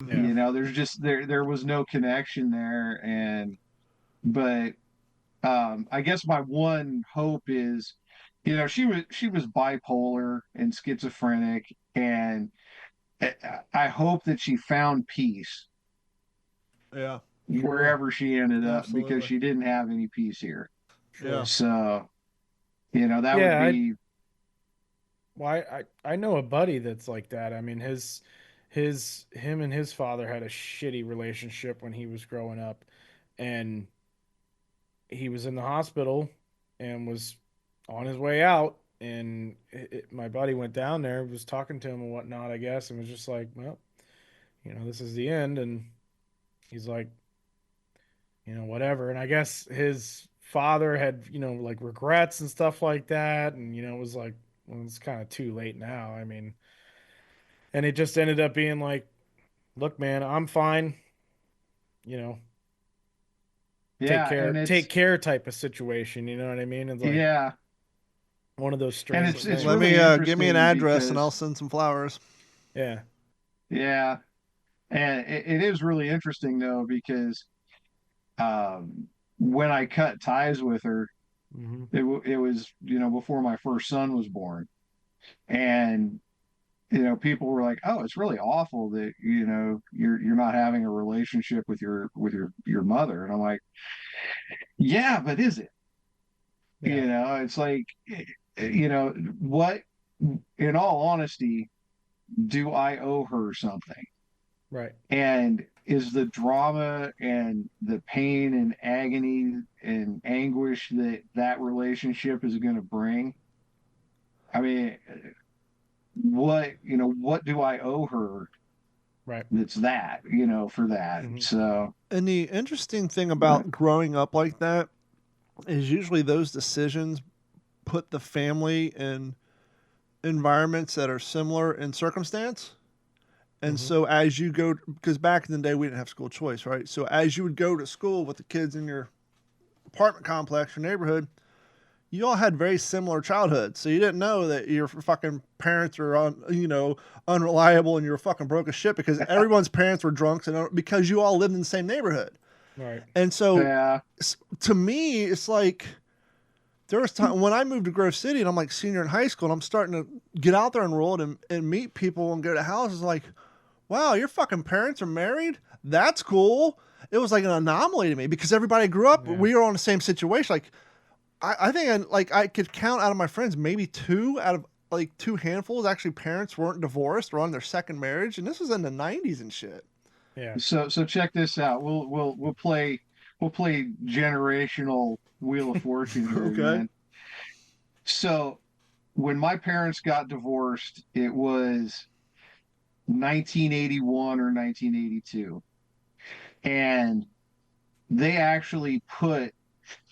Yeah. There's just there was no connection there. And but I guess my one hope is, she was bipolar and schizophrenic, and I hope that she found peace Yeah. Sure. wherever she ended up, because Absolutely. she didn't have any peace here. Yeah. Sure. So, that would Yeah, be. I know a buddy that's like that. I mean, him and his father had a shitty relationship when he was growing up, and he was in the hospital and was on his way out, and my buddy went down there, was talking to him and whatnot, I guess, and was just like, well, this is the end, and he's like, whatever. And I guess his father had, like regrets and stuff like that. And, it was like, well, it's kind of too late now. I mean, and it just ended up being like, look, man, I'm fine, you know, Yeah, and take it's care type of situation. You know what I mean? It's like yeah, one of those and strange it's Let things. me really give me an interesting address and I'll because send some flowers. Yeah. yeah, and it is really interesting though, because when I cut ties with her, Hmm. it was before my first son was born, and people were like, "Oh, it's really awful that you're not having a relationship with your mother," and I'm like, "Yeah, but is it?" It's like, what? In all honesty, do I owe her something? Right. And is the drama and the pain and agony and anguish that relationship is going to bring? I mean, what do I owe her? Right. That's for that. Mm-hmm. So, And the interesting thing about growing up like that is usually those decisions put the family in environments that are similar in circumstance. And so as you go, because back in the day we didn't have school choice, right? So as you would go to school with the kids in your apartment complex or neighborhood, you all had very similar childhoods. So you didn't know that your fucking parents were unreliable and you were fucking broke as shit because everyone's parents were drunks and because you all lived in the same neighborhood. Right. And so yeah. to me, it's like there was time when I moved to Grove City and I'm like senior in high school and I'm starting to get out there on the road and meet people and go to houses like, wow, your fucking parents are married? That's cool. It was like an anomaly to me because everybody grew up. Yeah. We were on the same situation. Like, I think I could count out of my friends, maybe two out of like two handfuls. Actually, parents weren't divorced or on their second marriage. And this was in the 90s and shit. Yeah. So check this out. We'll play generational Wheel of Fortune here, okay. Man. So when my parents got divorced, it was 1981 or 1982. And they actually put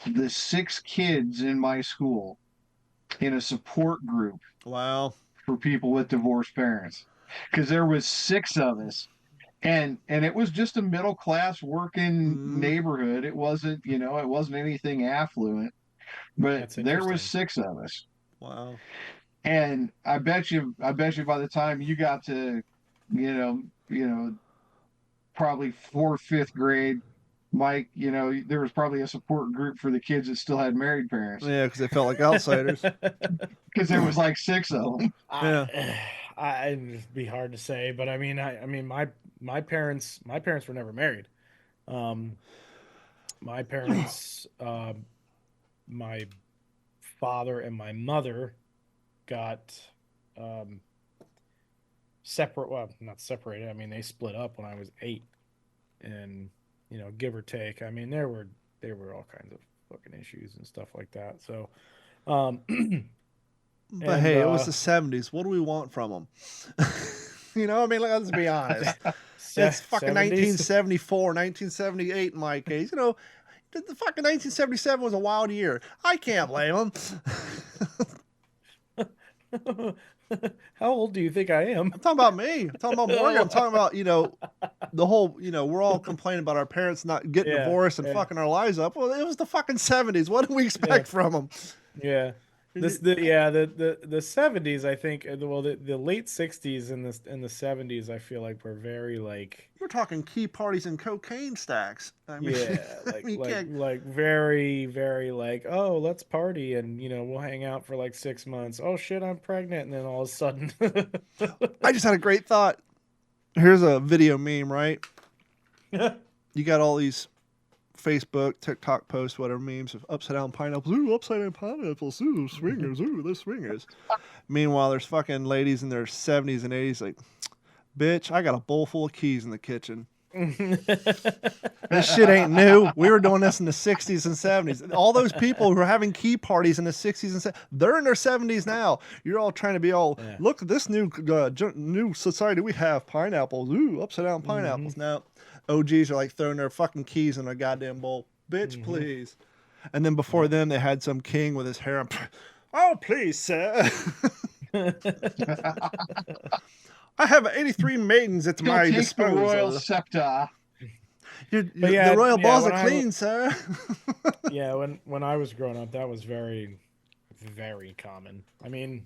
the 6 kids in my school in a support group. Wow. For people with divorced parents. Because there was 6 of us. And it was just a middle class working neighborhood. It wasn't, it wasn't anything affluent. But there was 6 of us. Wow. And I bet you by the time you got to, probably 4th, 5th grade, Mike, there was probably a support group for the kids that still had married parents. Yeah, because they felt like outsiders. Because there was like 6 of them. It'd be hard to say, but I mean, my parents were never married. My parents, my father and my mother got separate. Well, not separated. I mean, they split up when I was 8, and give or take. I mean, there were all kinds of fucking issues and stuff like that. So, but hey, it was the 70s. What do we want from them? I mean, let's be honest. It's fucking 1974, 1978 in my case. The fucking 1977 was a wild year. I can't blame them. How old do you think I am? I'm talking about me. I'm talking about Morgan. I'm talking about, the whole, we're all complaining about our parents not getting divorced and fucking our lives up. Well, it was the fucking 70s. What do we expect from them? Yeah. The 70s, I think, the late 60s and the 70s, I feel like were very like, we're talking key parties and cocaine stacks. I mean, like very, very like, oh, let's party and we'll hang out for like 6 months. Oh shit, I'm pregnant, and then all of a sudden, I just had a great thought. Here's a video meme, right? You got all these Facebook, TikTok posts, whatever memes of upside down pineapples. Ooh, upside down pineapples. Ooh, swingers. Ooh, they're swingers. Meanwhile, there's fucking ladies in their 70s and 80s like, bitch, I got a bowl full of keys in the kitchen. This shit ain't new. We were doing this in the 60s and 70s. All those people who were having key parties in the 60s and 70s, they're in their 70s now. You're all trying to be all, look at this new society we have. Pineapples. Ooh, upside down pineapples. Now, OGs are like throwing their fucking keys in a goddamn bowl. Bitch, please. And then before them, they had some king with his hair. Oh, please, sir. I have 83 maidens at my disposal. The royal scepter. The royal balls are clean, sir. Yeah, when I was growing up, that was very, very common. I mean,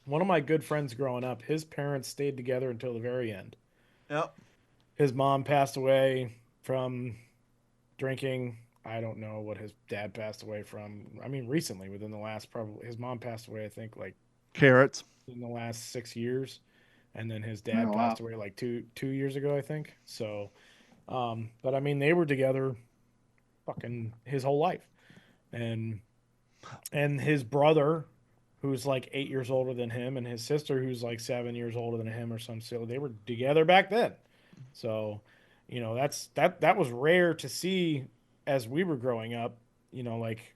one of my good friends growing up, his parents stayed together until the very end. Yep. His mom passed away from drinking. I don't know what his dad passed away from. I mean, recently, within the last his mom passed away, I think, like carrots in the last 6 years. and then his dad passed away like two years ago, I think. So, but I mean, they were together fucking his whole life, and his brother, who's like 8 years older than him, and his sister, who's like 7 years older than him, or some silly. They were together back then. So, that was rare to see as we were growing up. Like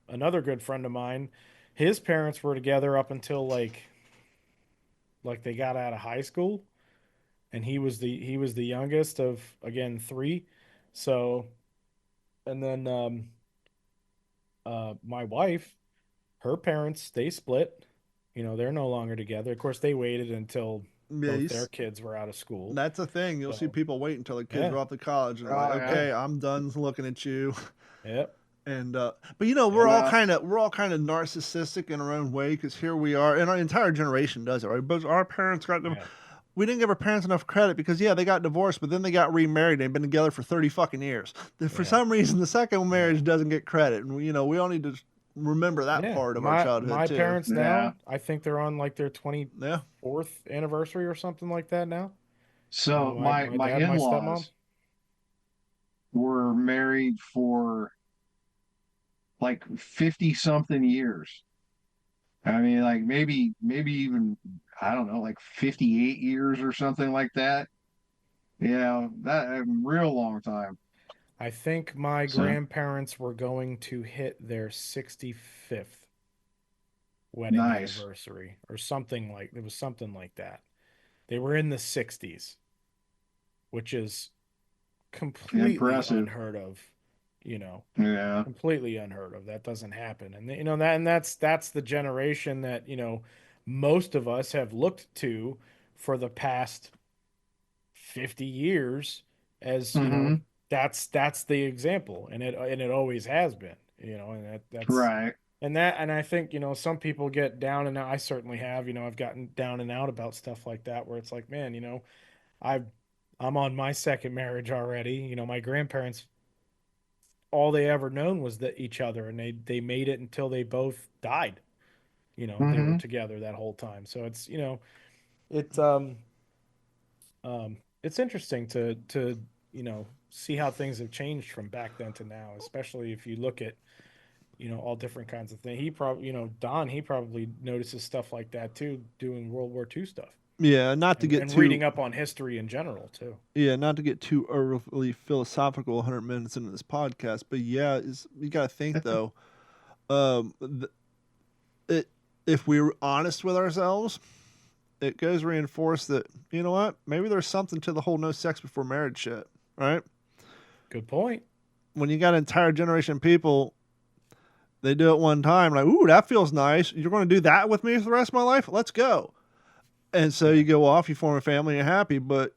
another good friend of mine, his parents were together up until like they got out of high school, and he was the youngest of, again, three. So, and then my wife, her parents, they split. They're no longer together. Of course, they waited until both their kids were out of school. That's the thing. You'll see people wait until the kids are off to college and like, okay, I'm done looking at you. Yep. And but we're all kind of narcissistic in our own way, because here we are, and our entire generation does it, right? But our parents got them. Yeah. We didn't give our parents enough credit because they got divorced, but then they got remarried. They've been together for 30 fucking years. For some reaon, the second marriage doesn't get credit, and we all need to remember that part of our childhood. My parents now, I think they're on like their 24th anniversary or something like that now. So my dad, in-laws were married for like 50 something years. I mean, like maybe even, I don't know, like 58 years or something like that. That a real long time. I think my grandparents were going to hit their 65th wedding anniversary or something like, it was something like that. They were in the 60s, which is completely unheard of. Completely unheard of. That doesn't happen. And that's the generation that, most of us have looked to for the past 50 years as, that's the example, and it always has been, and that's right. And I think, some people get down and out. I certainly have, I've gotten down and out about stuff like that, where it's like, man, I'm on my second marriage already. My grandparents, all they ever known was each other, and they made it until they both died. They were together that whole time. So it's, it's interesting to see how things have changed from back then to now, especially if you look at, all different kinds of things. He probably, Don, he probably notices stuff like that too, doing World War II stuff. Yeah, reading up on history in general too. Yeah, not to get too overly philosophical 100 minutes into this podcast, but you got to think though, if we're honest with ourselves, it goes reinforce that, maybe there's something to the whole no sex before marriage shit, right? Good point. When you got an entire generation of people, they do it one time, like, ooh, that feels nice. You're going to do that with me for the rest of my life? Let's go. And so you go off, you form a family, you're happy. But,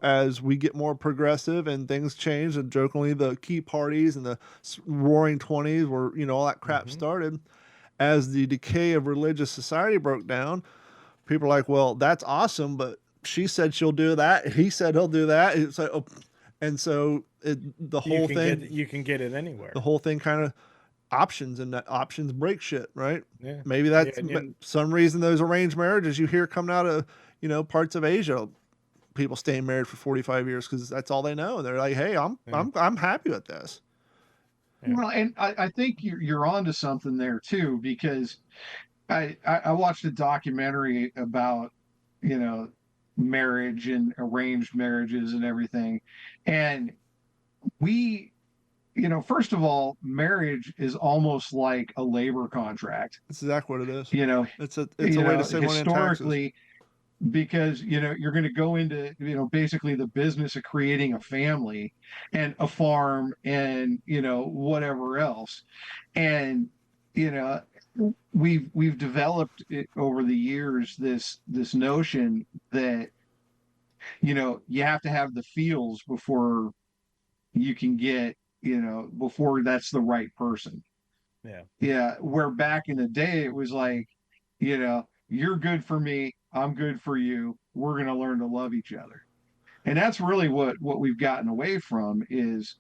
as we get more progressive and things change, and jokingly the key parties and the roaring 20s where, all that crap started, as the decay of religious society broke down, people are like, well, that's awesome, but she said she'll do that. He said he'll do that. It's like, and so the whole thing. You can get it anywhere. The whole thing kind of options, and that options break shit, right? Yeah. Maybe that's some reason those arranged marriages you hear coming out of, parts of Asia, people staying married for 45 years because that's all they know. They're like, hey, I'm happy with this. Yeah. Well, and I think you're onto something there too, because I watched a documentary about, marriage and arranged marriages and everything. And first of all, marriage is almost like a labor contract. That's exactly what it is. It's a way to save money in taxes. Because, you're going to go into, basically the business of creating a family and a farm and, whatever else. And, we've developed it over the years, this notion that, you have to have the feels before you can get, before that's the right person. Yeah. Yeah. Where back in the day, it was like, you're good for me, I'm good for you, we're going to learn to love each other. And that's really what we've gotten away from is,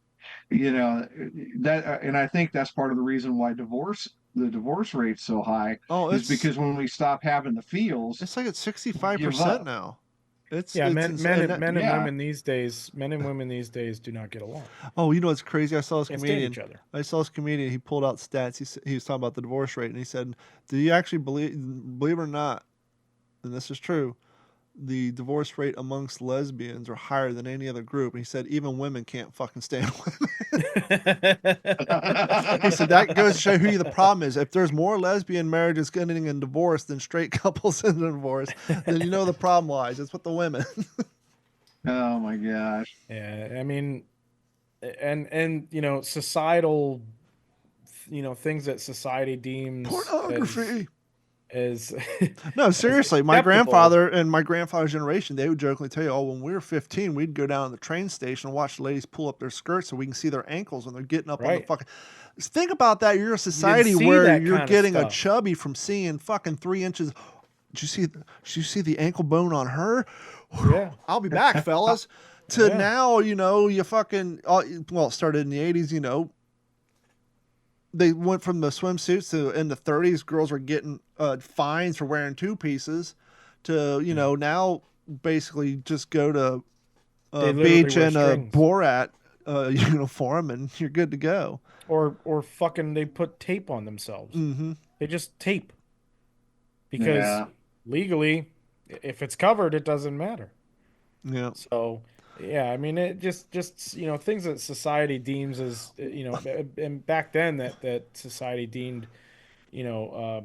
that, and I think that's part of the reason why the divorce rate's so high, is because when we stop having the feels, it's like it's 65% now. Yeah, men insane. and women these days, do not get along. Oh, you know what's crazy? I saw this Can't comedian. stand each other. I saw this comedian. He pulled out stats. He was talking about the divorce rate, and he said, "Do you actually believe it or not? And this is true. The divorce rate amongst lesbians are higher than any other group." And he said, "Even women can't fucking stand women." He said that goes to show who the problem is. If there's more lesbian marriages getting in divorce than straight couples in divorce, then you know the problem lies. It's with the women. Oh my gosh. Yeah, I mean, and you know, societal, you know, things that society deems Pornography. as No, seriously, my acceptable. grandfather and my grandfather's generation, they would jokingly tell you, "Oh, when we were 15, we'd go down to the train station and watch ladies pull up their skirts so we can see their ankles when they're getting up on the Right. fucking." Think about that. You're a society see where that you're kind of getting a stuff. chubby from seeing fucking 3 inches. Did you see the ankle bone on her? Yeah. I'll be back, fellas. To Yeah. now, you know, you fucking well, it started in the 80s, you know. They went from the swimsuits to in the 30s, girls were getting fines for wearing 2 pieces to, you know, now basically just go to They literally beach wear in a strings. Borat uniform and you're good to go. Or fucking they put tape on themselves. Mm-hmm. They just tape. Because Yeah. legally, if it's covered, it doesn't matter. Yeah. So, yeah, I mean, it just you know, things that society deems as, you know, and back then that society deemed, you know,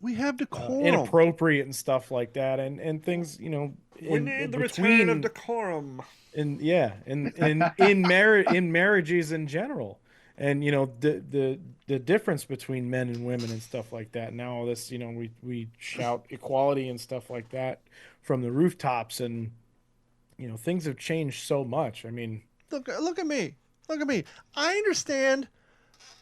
We have decorum. inappropriate and stuff like that, and things, you know, in between decorum. in marriages in general, and you know the difference between men and women and stuff like that. Now all this, you know, we shout equality and stuff like that from the rooftops, and you know, things have changed so much. I mean, Look at me. Look at me. I understand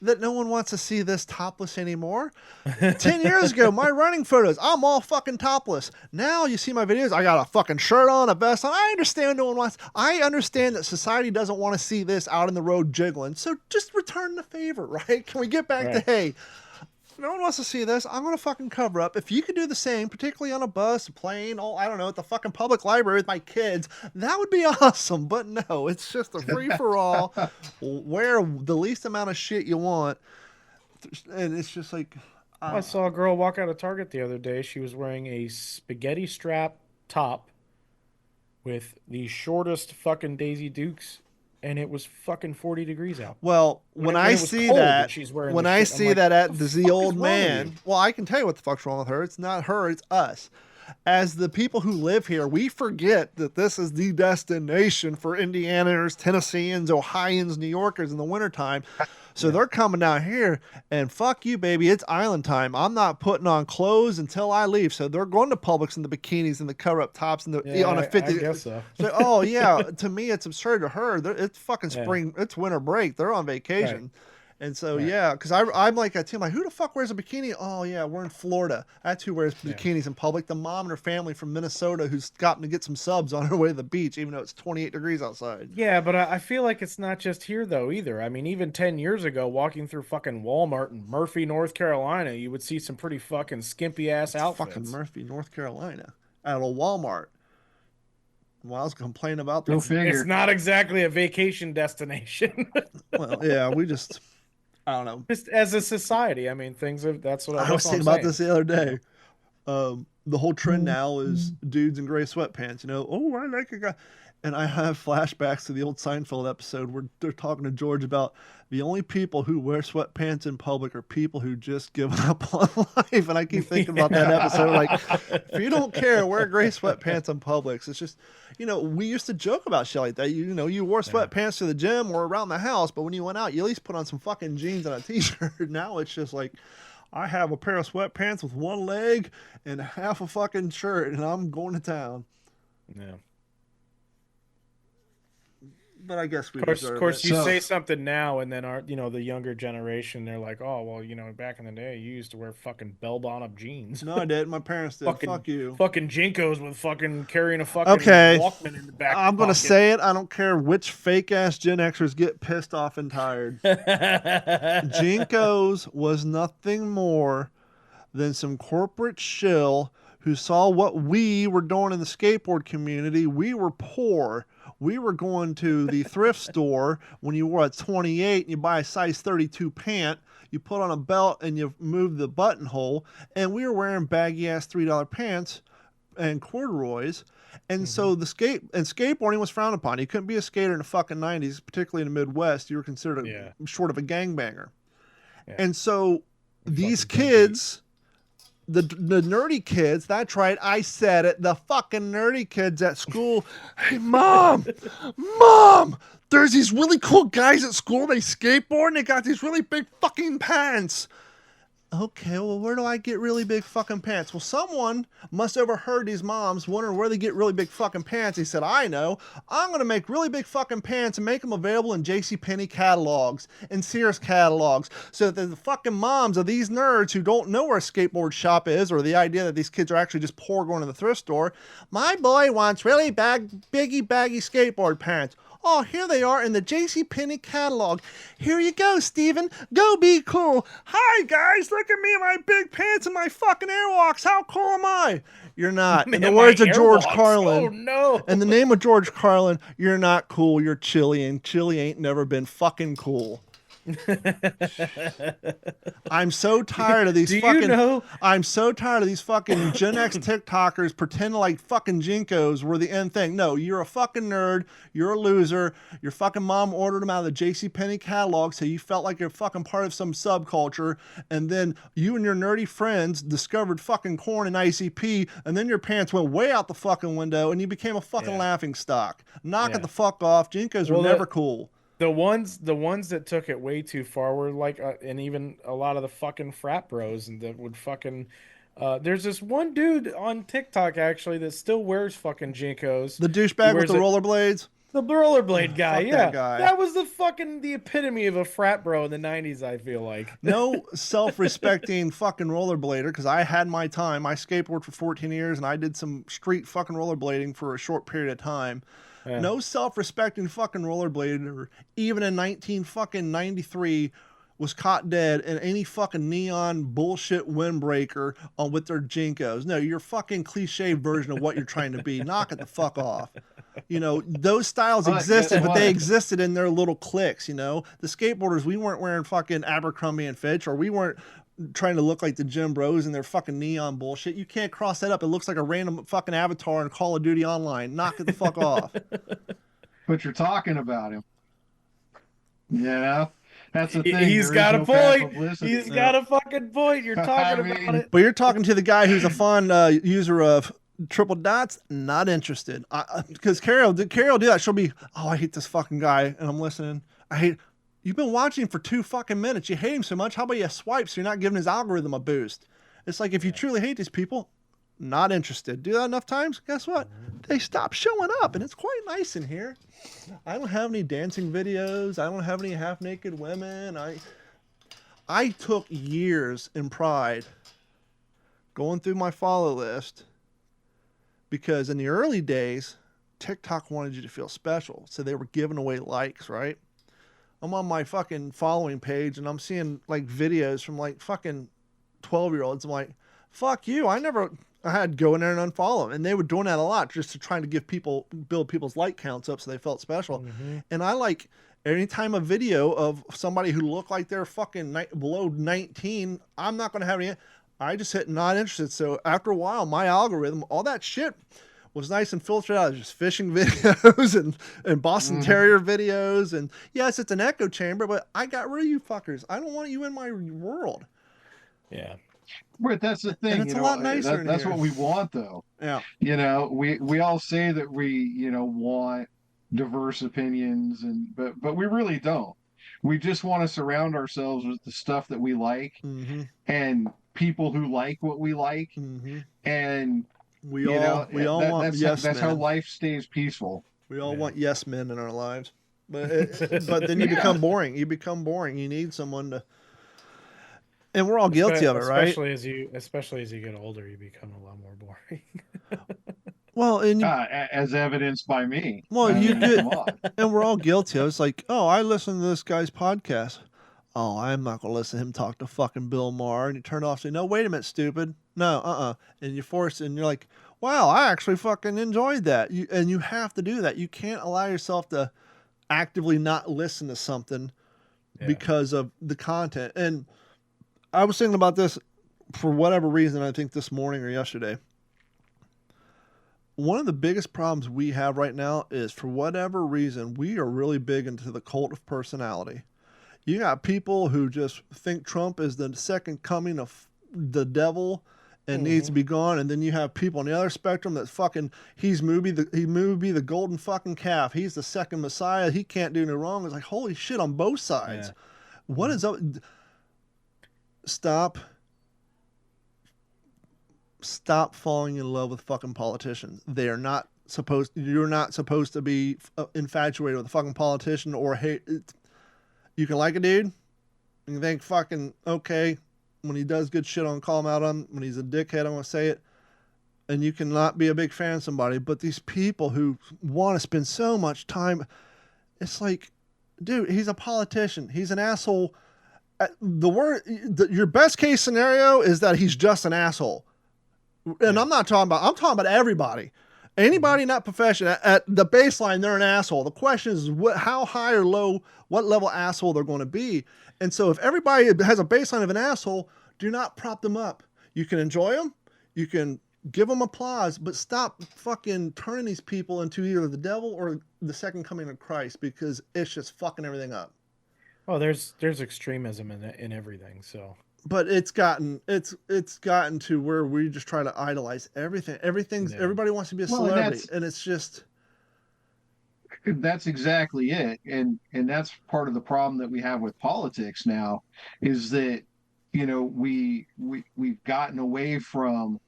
that no one wants to see this topless anymore. 10 years ago, my running photos, I'm all fucking topless. Now you see my videos, I got a fucking shirt on, a vest on. I understand no one wants. I understand that society doesn't want to see this out in the road jiggling. So just return the favor, right? Can we get back to, Right. hey, no one wants to see this. I'm going to fucking cover up. If you could do the same, particularly on a bus, a plane, I don't know, at the fucking public library with my kids, that would be awesome. But no, it's just a free for all. Wear the least amount of shit you want. And it's just like. I saw a girl walk out of Target the other day. She was wearing a spaghetti strap top with the shortest fucking Daisy Dukes, and it was fucking 40 degrees out. Well, when I it was see cold and that, she's wearing when the I shit, I'm see like, that what at the the fuck old is wrong with man, you? well, I can tell you what the fuck's wrong with her. It's not her, it's us. As the people who live here, we forget that this is the destination for Indianers, Tennesseans, Ohioans, New Yorkers in the wintertime. So they're coming down here, and fuck you, baby. It's island time. I'm not putting on clothes until I leave. So they're going to Publix in the bikinis and the cover-up tops and the on a 50. I guess so. So, oh yeah, to me it's absurd. To her, it's fucking Yeah. spring. It's winter break. They're on vacation, and so Right. yeah, because I'm like that too. I'm like, who the fuck wears a bikini? Oh yeah, we're in Florida. That's who wears bikinis in public. The mom and her family from Minnesota who's gotten to get some subs on her way to the beach, even though it's 28 degrees outside. Yeah, but I feel like it's not just here though either. I mean, even 10 years ago, walking through fucking Walmart in Murphy, North Carolina, you would see some pretty fucking skimpy ass outfits. Fucking Murphy, North Carolina, at a Walmart. Well, I was complaining about Go the. figure. It's not exactly a vacation destination. Well, yeah, we just. I don't know. Just as a society, I mean, things have. That's what I was that's all thinking I'm about this saying. the other day. The whole trend now is dudes in gray sweatpants. You know, oh, I like a guy. And I have flashbacks to the old Seinfeld episode where they're talking to George about the only people who wear sweatpants in public are people who just given up on life. And I keep thinking about that episode. Like, if you don't care, wear gray sweatpants in Publix. It's just, you know, we used to joke about shit like that. You know, you wore sweatpants to the gym or around the house, but when you went out, you at least put on some fucking jeans and a t-shirt. Now it's just like, I have a pair of sweatpants with one leg and half a fucking shirt, and I'm going to town. Yeah. But I guess we Of deserve course, it. you So- say something now, and then the younger generation, they're like, "Oh, well, you know, back in the day, you used to wear fucking bell-bottom jeans." No, I didn't. My parents did. Fucking, Fuck you. Fucking JNCOs with fucking carrying a fucking Okay. Walkman in the back. I'm going to pocket. say it. I don't care which fake-ass Gen Xers get pissed off and tired. JNCOs was nothing more than some corporate shill who saw what we were doing in the skateboard community. We were poor. We were going to the thrift store when you were at 28 and you buy a size 32 pant, you put on a belt and you move the buttonhole, and we were wearing baggy ass $3 pants and corduroys. And so skateboarding was frowned upon. You couldn't be a skater in the fucking 90s, particularly in the Midwest. You were considered short of a gangbanger. Yeah. And so these kids, the nerdy kids, that's right, I said it, the fucking nerdy kids at school, hey, Mom, there's these really cool guys at school, they skateboard, and they got these really big fucking pants. Okay, well, where do I get really big fucking pants? Well, someone must have overheard these moms wondering where they get really big fucking pants. He said, I know. I'm going to make really big fucking pants and make them available in JCPenney catalogs and Sears catalogs so that the fucking moms of these nerds who don't know where a skateboard shop is, or the idea that these kids are actually just poor going to the thrift store, my boy wants really baggy skateboard pants. Oh, here they are in the JCPenney catalog. Here you go, Steven. Go be cool. Hi, guys. Look at me in my big pants and my fucking airwalks. How cool am I? You're not. In the words of George Carlin. Oh, no. In the name of George Carlin, you're not cool. You're chilly, and chilly ain't never been fucking cool. I'm so tired of these I'm so tired of these fucking Gen X TikTokers pretending like fucking JNCOs were the end thing. No, you're a fucking nerd. You're a loser. Your fucking mom ordered them out of the JCPenney catalog, so you felt like you're fucking part of some subculture, and then you and your nerdy friends discovered fucking corn and ICP, and then your pants went way out the fucking window, and you became a fucking laughing stock. Knock it the fuck off. JNCOs were never cool. The ones that took it way too far were like, and even a lot of the fucking frat bros and that would fucking. There's this one dude on TikTok actually that still wears fucking JNCOs. The douchebag with the rollerblades. The rollerblade guy, Fuck yeah. that guy. That was the epitome of a frat bro in the 90s, I feel like. No self-respecting fucking rollerblader, because I had my time. I skateboarded for 14 years, and I did some street fucking rollerblading for a short period of time. Yeah. No self-respecting fucking rollerblader, even in 1993, was caught dead in any fucking neon bullshit windbreaker on with their JNCOs. No, you're a fucking cliche version of what you're trying to be. Knock it the fuck off. You know, those styles existed, but they existed in their little cliques, you know. The skateboarders, we weren't wearing fucking Abercrombie and Fitch, or we weren't trying to look like the Gym Bros in their fucking neon bullshit. You can't cross that up. It looks like a random fucking avatar in Call of Duty Online. Knock it the fuck off. But you're talking about him. Yeah. That's the thing. He's got a point. He's got a fucking point. You're talking about it. But you're talking to the guy who's a fond user of triple dots. Not interested. Because Carol will do that. She'll be, oh, I hate this fucking guy. And I'm listening. You've been watching for 2 fucking minutes. You hate him so much. How about you swipe so you're not giving his algorithm a boost? It's like if you truly hate these people, not interested. Do that enough times, guess what? They stop showing up, and it's quite nice in here. I don't have any dancing videos. I don't have any half-naked women. I took years in pride going through my follow list because in the early days, TikTok wanted you to feel special, so they were giving away likes, right? I'm on my fucking following page, and I'm seeing, like, videos from, like, fucking 12-year-olds. I'm like, fuck you. I had to go in there and unfollow them. And they were doing that a lot just to try to build people's like counts up so they felt special. Mm-hmm. And I like, anytime a video of somebody who looked like they're fucking below 19, I'm not going to have any, I just hit not interested. So after a while, my algorithm, all that shit was nice and filtered out. Just fishing videos and Boston Terrier videos. And yes, it's an echo chamber, but I got rid of you fuckers. I don't want you in my world. Yeah. But that's the thing. And it's a lot nicer. That's what we want, though. Yeah. You know, we all say that we, want diverse opinions, but we really don't. We just want to surround ourselves with the stuff that we like and people who like what we like. And we all want yes men. That's how life stays peaceful. We all want yes men in our lives. But then you become boring. You become boring. You need someone to. And we're all guilty of it, right? Especially as you get older, you become a lot more boring. Well, and as evidenced by me. Well, you did, and we're all guilty. I was like, oh, I listened to this guy's podcast. Oh, I'm not gonna listen to him talk to fucking Bill Maher. And you turn off. Say, no, wait a minute, stupid. No, and you force it, and you're like, wow, I actually fucking enjoyed that. And you have to do that. You can't allow yourself to actively not listen to something because of the content. And I was thinking about this for whatever reason, I think this morning or yesterday. One of the biggest problems we have right now is, for whatever reason, we are really big into the cult of personality. You got people who just think Trump is the second coming of the devil and needs to be gone, and then you have people on the other spectrum that fucking he may be the golden fucking calf. He's the second Messiah. He can't do no wrong. It's like, holy shit, on both sides. Yeah. What is up? Stop falling in love with fucking politicians. They are not supposed. You're not supposed to be infatuated with a fucking politician or hate. You can like a dude, and you think fucking okay when he does good shit, on call him out on. When he's a dickhead, I'm gonna say it. And you cannot be a big fan of somebody, but these people who want to spend so much time, it's like, dude, he's a politician. He's an asshole. Your best case scenario is that he's just an asshole. And I'm talking about everybody. Anybody not professional, at the baseline, they're an asshole. The question is how high or low, what level asshole they're going to be. And so if everybody has a baseline of an asshole, do not prop them up. You can enjoy them. You can give them applause, but stop fucking turning these people into either the devil or the second coming of Christ, because it's just fucking everything up. Well, there's extremism in everything, so. But it's gotten to where we just try to idolize everything. Everybody wants to be a celebrity, and it's just. That's exactly it, and that's part of the problem that we have with politics now, is that we've gotten away from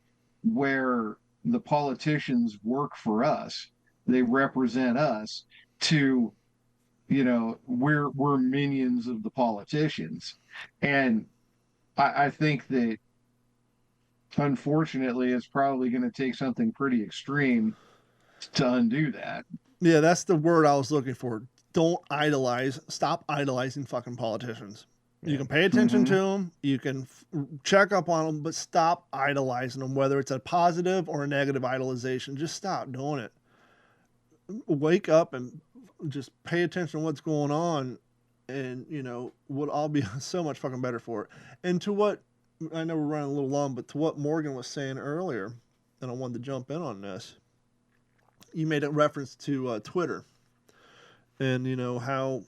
where the politicians work for us, they represent us, to we're minions of the politicians. And I think that, unfortunately, it's probably going to take something pretty extreme to undo that. Yeah, that's the word I was looking for. Stop idolizing fucking politicians. You can pay attention to them, you can check up on them, but stop idolizing them, whether it's a positive or a negative idolization. Just stop doing it. Wake up and just pay attention to what's going on, and I'll be so much fucking better for it. And to what, I know we're running a little long, but to what Morgan was saying earlier, and I wanted to jump in on this. You made a reference to Twitter, and how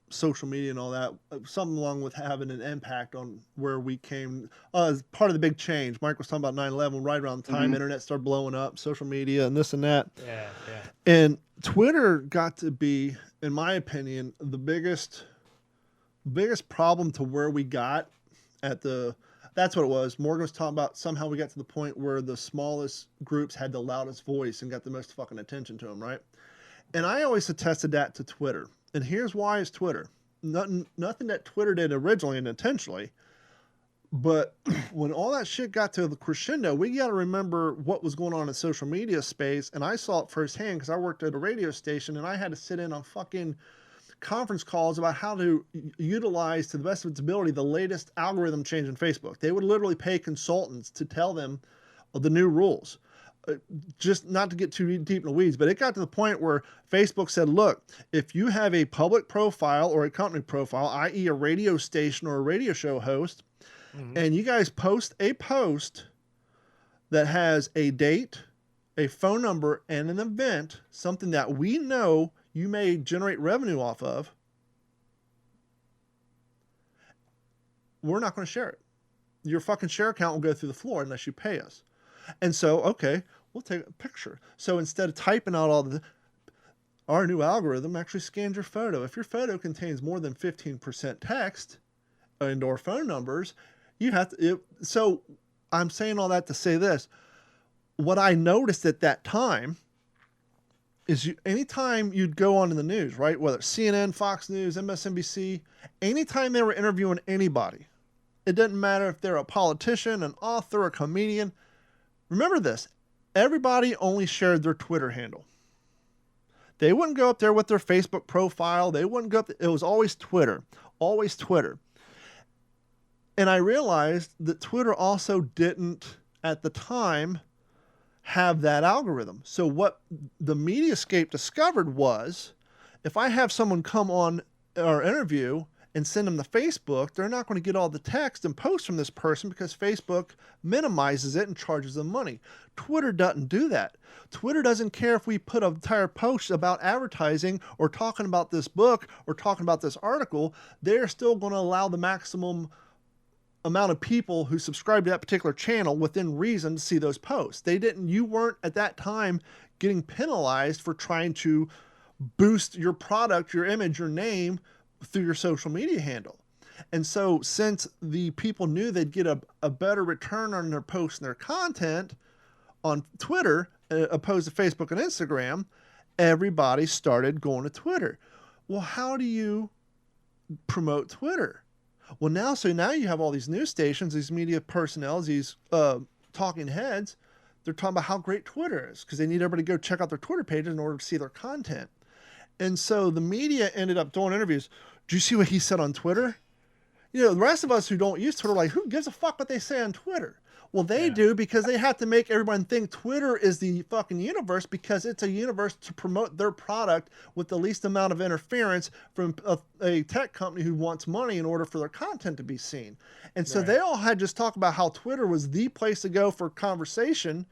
social media and all that, something along with having an impact on where we came as part of the big change. Mike was talking about 9/11, right around the time internet started blowing up, social media and this and that. Yeah. And Twitter got to be, in my opinion, the biggest problem to where we got that's what it was. Morgan was talking about somehow we got to the point where the smallest groups had the loudest voice and got the most fucking attention to them, right? And I always attested that to Twitter. And here's why it's Twitter. Nothing that Twitter did originally and intentionally. But when all that shit got to the crescendo, we got to remember what was going on in social media space. And I saw it firsthand because I worked at a radio station, and I had to sit in on fucking conference calls about how to utilize to the best of its ability the latest algorithm change in Facebook. They would literally pay consultants to tell them the new rules. Just not to get too deep in the weeds, but it got to the point where Facebook said, look, if you have a public profile or a company profile, i.e. a radio station or a radio show host, and you guys post a post that has a date, a phone number, and an event, something that we know you may generate revenue off of, we're not going to share it. Your fucking share account will go through the floor unless you pay us. And so, okay, we'll take a picture. So instead of typing out our new algorithm actually scans your photo. If your photo contains more than 15% text and or phone numbers, you have to. So I'm saying all that to say this. What I noticed at that time is anytime you'd go onto the news, right, whether it's CNN, Fox News, MSNBC, anytime they were interviewing anybody, it doesn't matter if they're a politician, an author, a comedian. Remember this, everybody only shared their Twitter handle. They wouldn't go up there with their Facebook profile. They wouldn't go up. It was always Twitter, always Twitter. And I realized that Twitter also didn't, at the time, have that algorithm. So what the Mediascape discovered was, if I have someone come on our interview and send them to Facebook, they're not going to get all the text and posts from this person because Facebook minimizes it and charges them money. Twitter doesn't do that. Twitter doesn't care if we put an entire post about advertising or talking about this book or talking about this article. They're still going to allow the maximum amount of people who subscribe to that particular channel within reason to see those posts. You weren't at that time getting penalized for trying to boost your product, your image, your name through your social media handle. And so since the people knew they'd get a better return on their posts and their content on Twitter, opposed to Facebook and Instagram, everybody started going to Twitter. Well, how do you promote Twitter? Well, now you have all these news stations, these media personnel, these talking heads. They're talking about how great Twitter is because they need everybody to go check out their Twitter pages in order to see their content. And so the media ended up doing interviews. Do you see what he said on Twitter? You know, the rest of us who don't use Twitter are like, who gives a fuck what they say on Twitter? Well, they do because they have to make everyone think Twitter is the fucking universe because it's a universe to promote their product with the least amount of interference from a tech company who wants money in order for their content to be seen. And so they all had just talk about how Twitter was the place to go for conversation,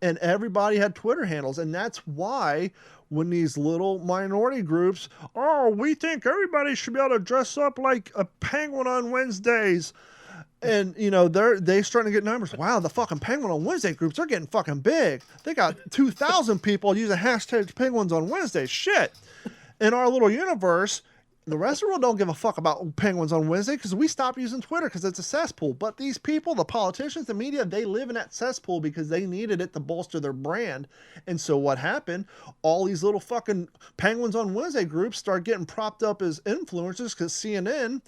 and everybody had Twitter handles. And that's why when these little minority groups, we think everybody should be able to dress up like a penguin on Wednesdays. And, you know, they starting to get numbers. Wow, the fucking Penguin on Wednesday groups, they're getting fucking big. They got 2,000 people using hashtag Penguins on Wednesday. Shit. In our little universe, the rest of the world don't give a fuck about Penguins on Wednesday because we stopped using Twitter because it's a cesspool. But these people, the politicians, the media, they live in that cesspool because they needed it to bolster their brand. And so what happened? All these little fucking Penguins on Wednesday groups start getting propped up as influencers because CNN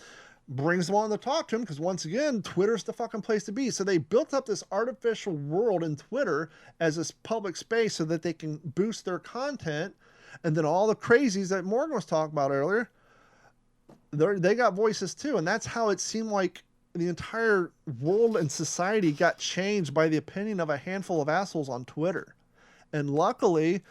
brings them on to talk to them because, once again, Twitter's the fucking place to be. So they built up this artificial world in Twitter as this public space so that they can boost their content. And then all the crazies that Morgan was talking about earlier, they got voices too. And that's how it seemed like the entire world and society got changed by the opinion of a handful of assholes on Twitter. And luckily,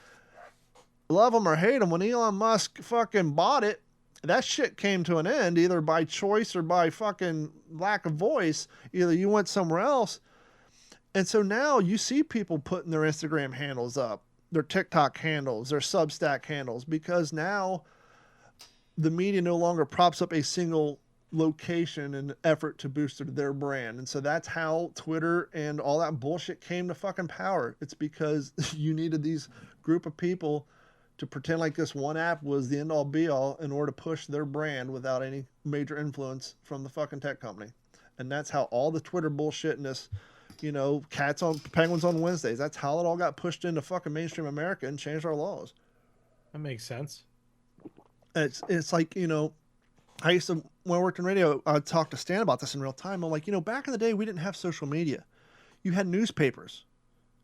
love them or hate them, when Elon Musk fucking bought it, that shit came to an end, either by choice or by fucking lack of voice. Either you went somewhere else. And so now you see people putting their Instagram handles up, their TikTok handles, their Substack handles, because now the media no longer props up a single location in an effort to boost their brand. And so that's how Twitter and all that bullshit came to fucking power. It's because you needed these group of people to pretend like this one app was the end-all be-all in order to push their brand without any major influence from the fucking tech company. And that's how all the Twitter bullshit and this, you know, Penguins on Wednesdays, that's how it all got pushed into fucking mainstream America and changed our laws. That makes sense. It's like, you know, I used to, when I worked in radio, I'd talk to Stan about this in real time. I'm like, you know, back in the day, we didn't have social media. You had newspapers.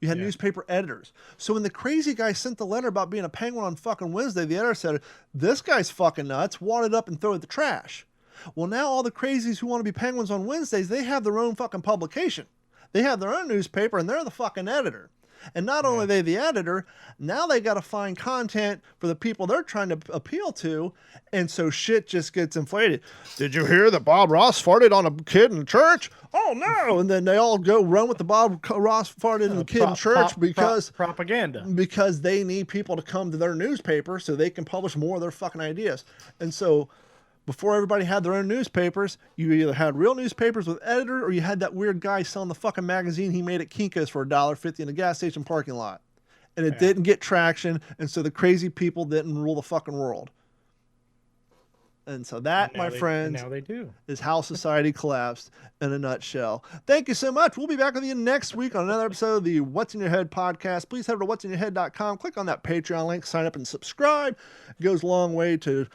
You had newspaper editors. So when the crazy guy sent the letter about being a penguin on fucking Wednesday, the editor said, this guy's fucking nuts, wad it up and throw it in the trash. Well, now all the crazies who want to be penguins on Wednesdays, they have their own fucking publication. They have their own newspaper and they're the fucking editor. And not only are they the editor, now they got to find content for the people they're trying to appeal to. And so shit just gets inflated. Did you hear that Bob Ross farted on a kid in church? Oh, no. And then they all go run with the Bob Ross farted in the kid in church because propaganda. Because they need people to come to their newspaper so they can publish more of their fucking ideas. And so before everybody had their own newspapers, you either had real newspapers with editor or you had that weird guy selling the fucking magazine he made at Kinko's for $1.50 in a gas station parking lot. And it didn't get traction, and so the crazy people didn't rule the fucking world. And so that, my friends, now they do. Is how society collapsed in a nutshell. Thank you so much. We'll be back with you next week on another episode of the What's in Your Head podcast. Please head over to what'sinyourhead.com. Click on that Patreon link, sign up and subscribe. It goes a long way to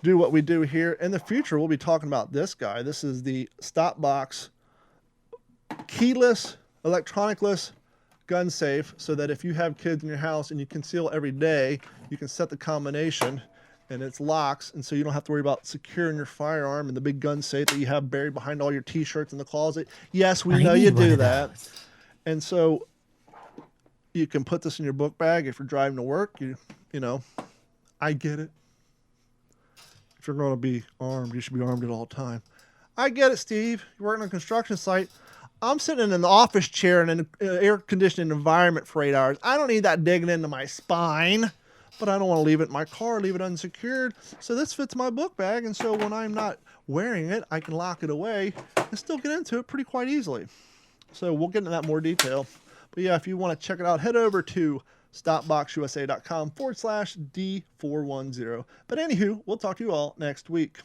do what we do here. In the future, we'll be talking about this guy. This is the Stopbox keyless, electronicless gun safe, so that if you have kids in your house and you conceal every day, you can set the combination and it's locks, and so you don't have to worry about securing your firearm in the big gun safe that you have buried behind all your T-shirts in the closet. Yes, we know you do that. And so you can put this in your book bag if you're driving to work. You know, I get it. If you're going to be armed, you should be armed at all time. I get it, Steve. You're working on a construction site. I'm sitting in an office chair in an air-conditioned environment for 8 hours. I don't need that digging into my spine, but I don't want to leave it in my car, leave it unsecured. So this fits my book bag, and so when I'm not wearing it, I can lock it away and still get into it pretty quite easily. So we'll get into that in more detail. But yeah, if you want to check it out, head over to stopboxusa.com/D410. But anywho, we'll talk to you all next week.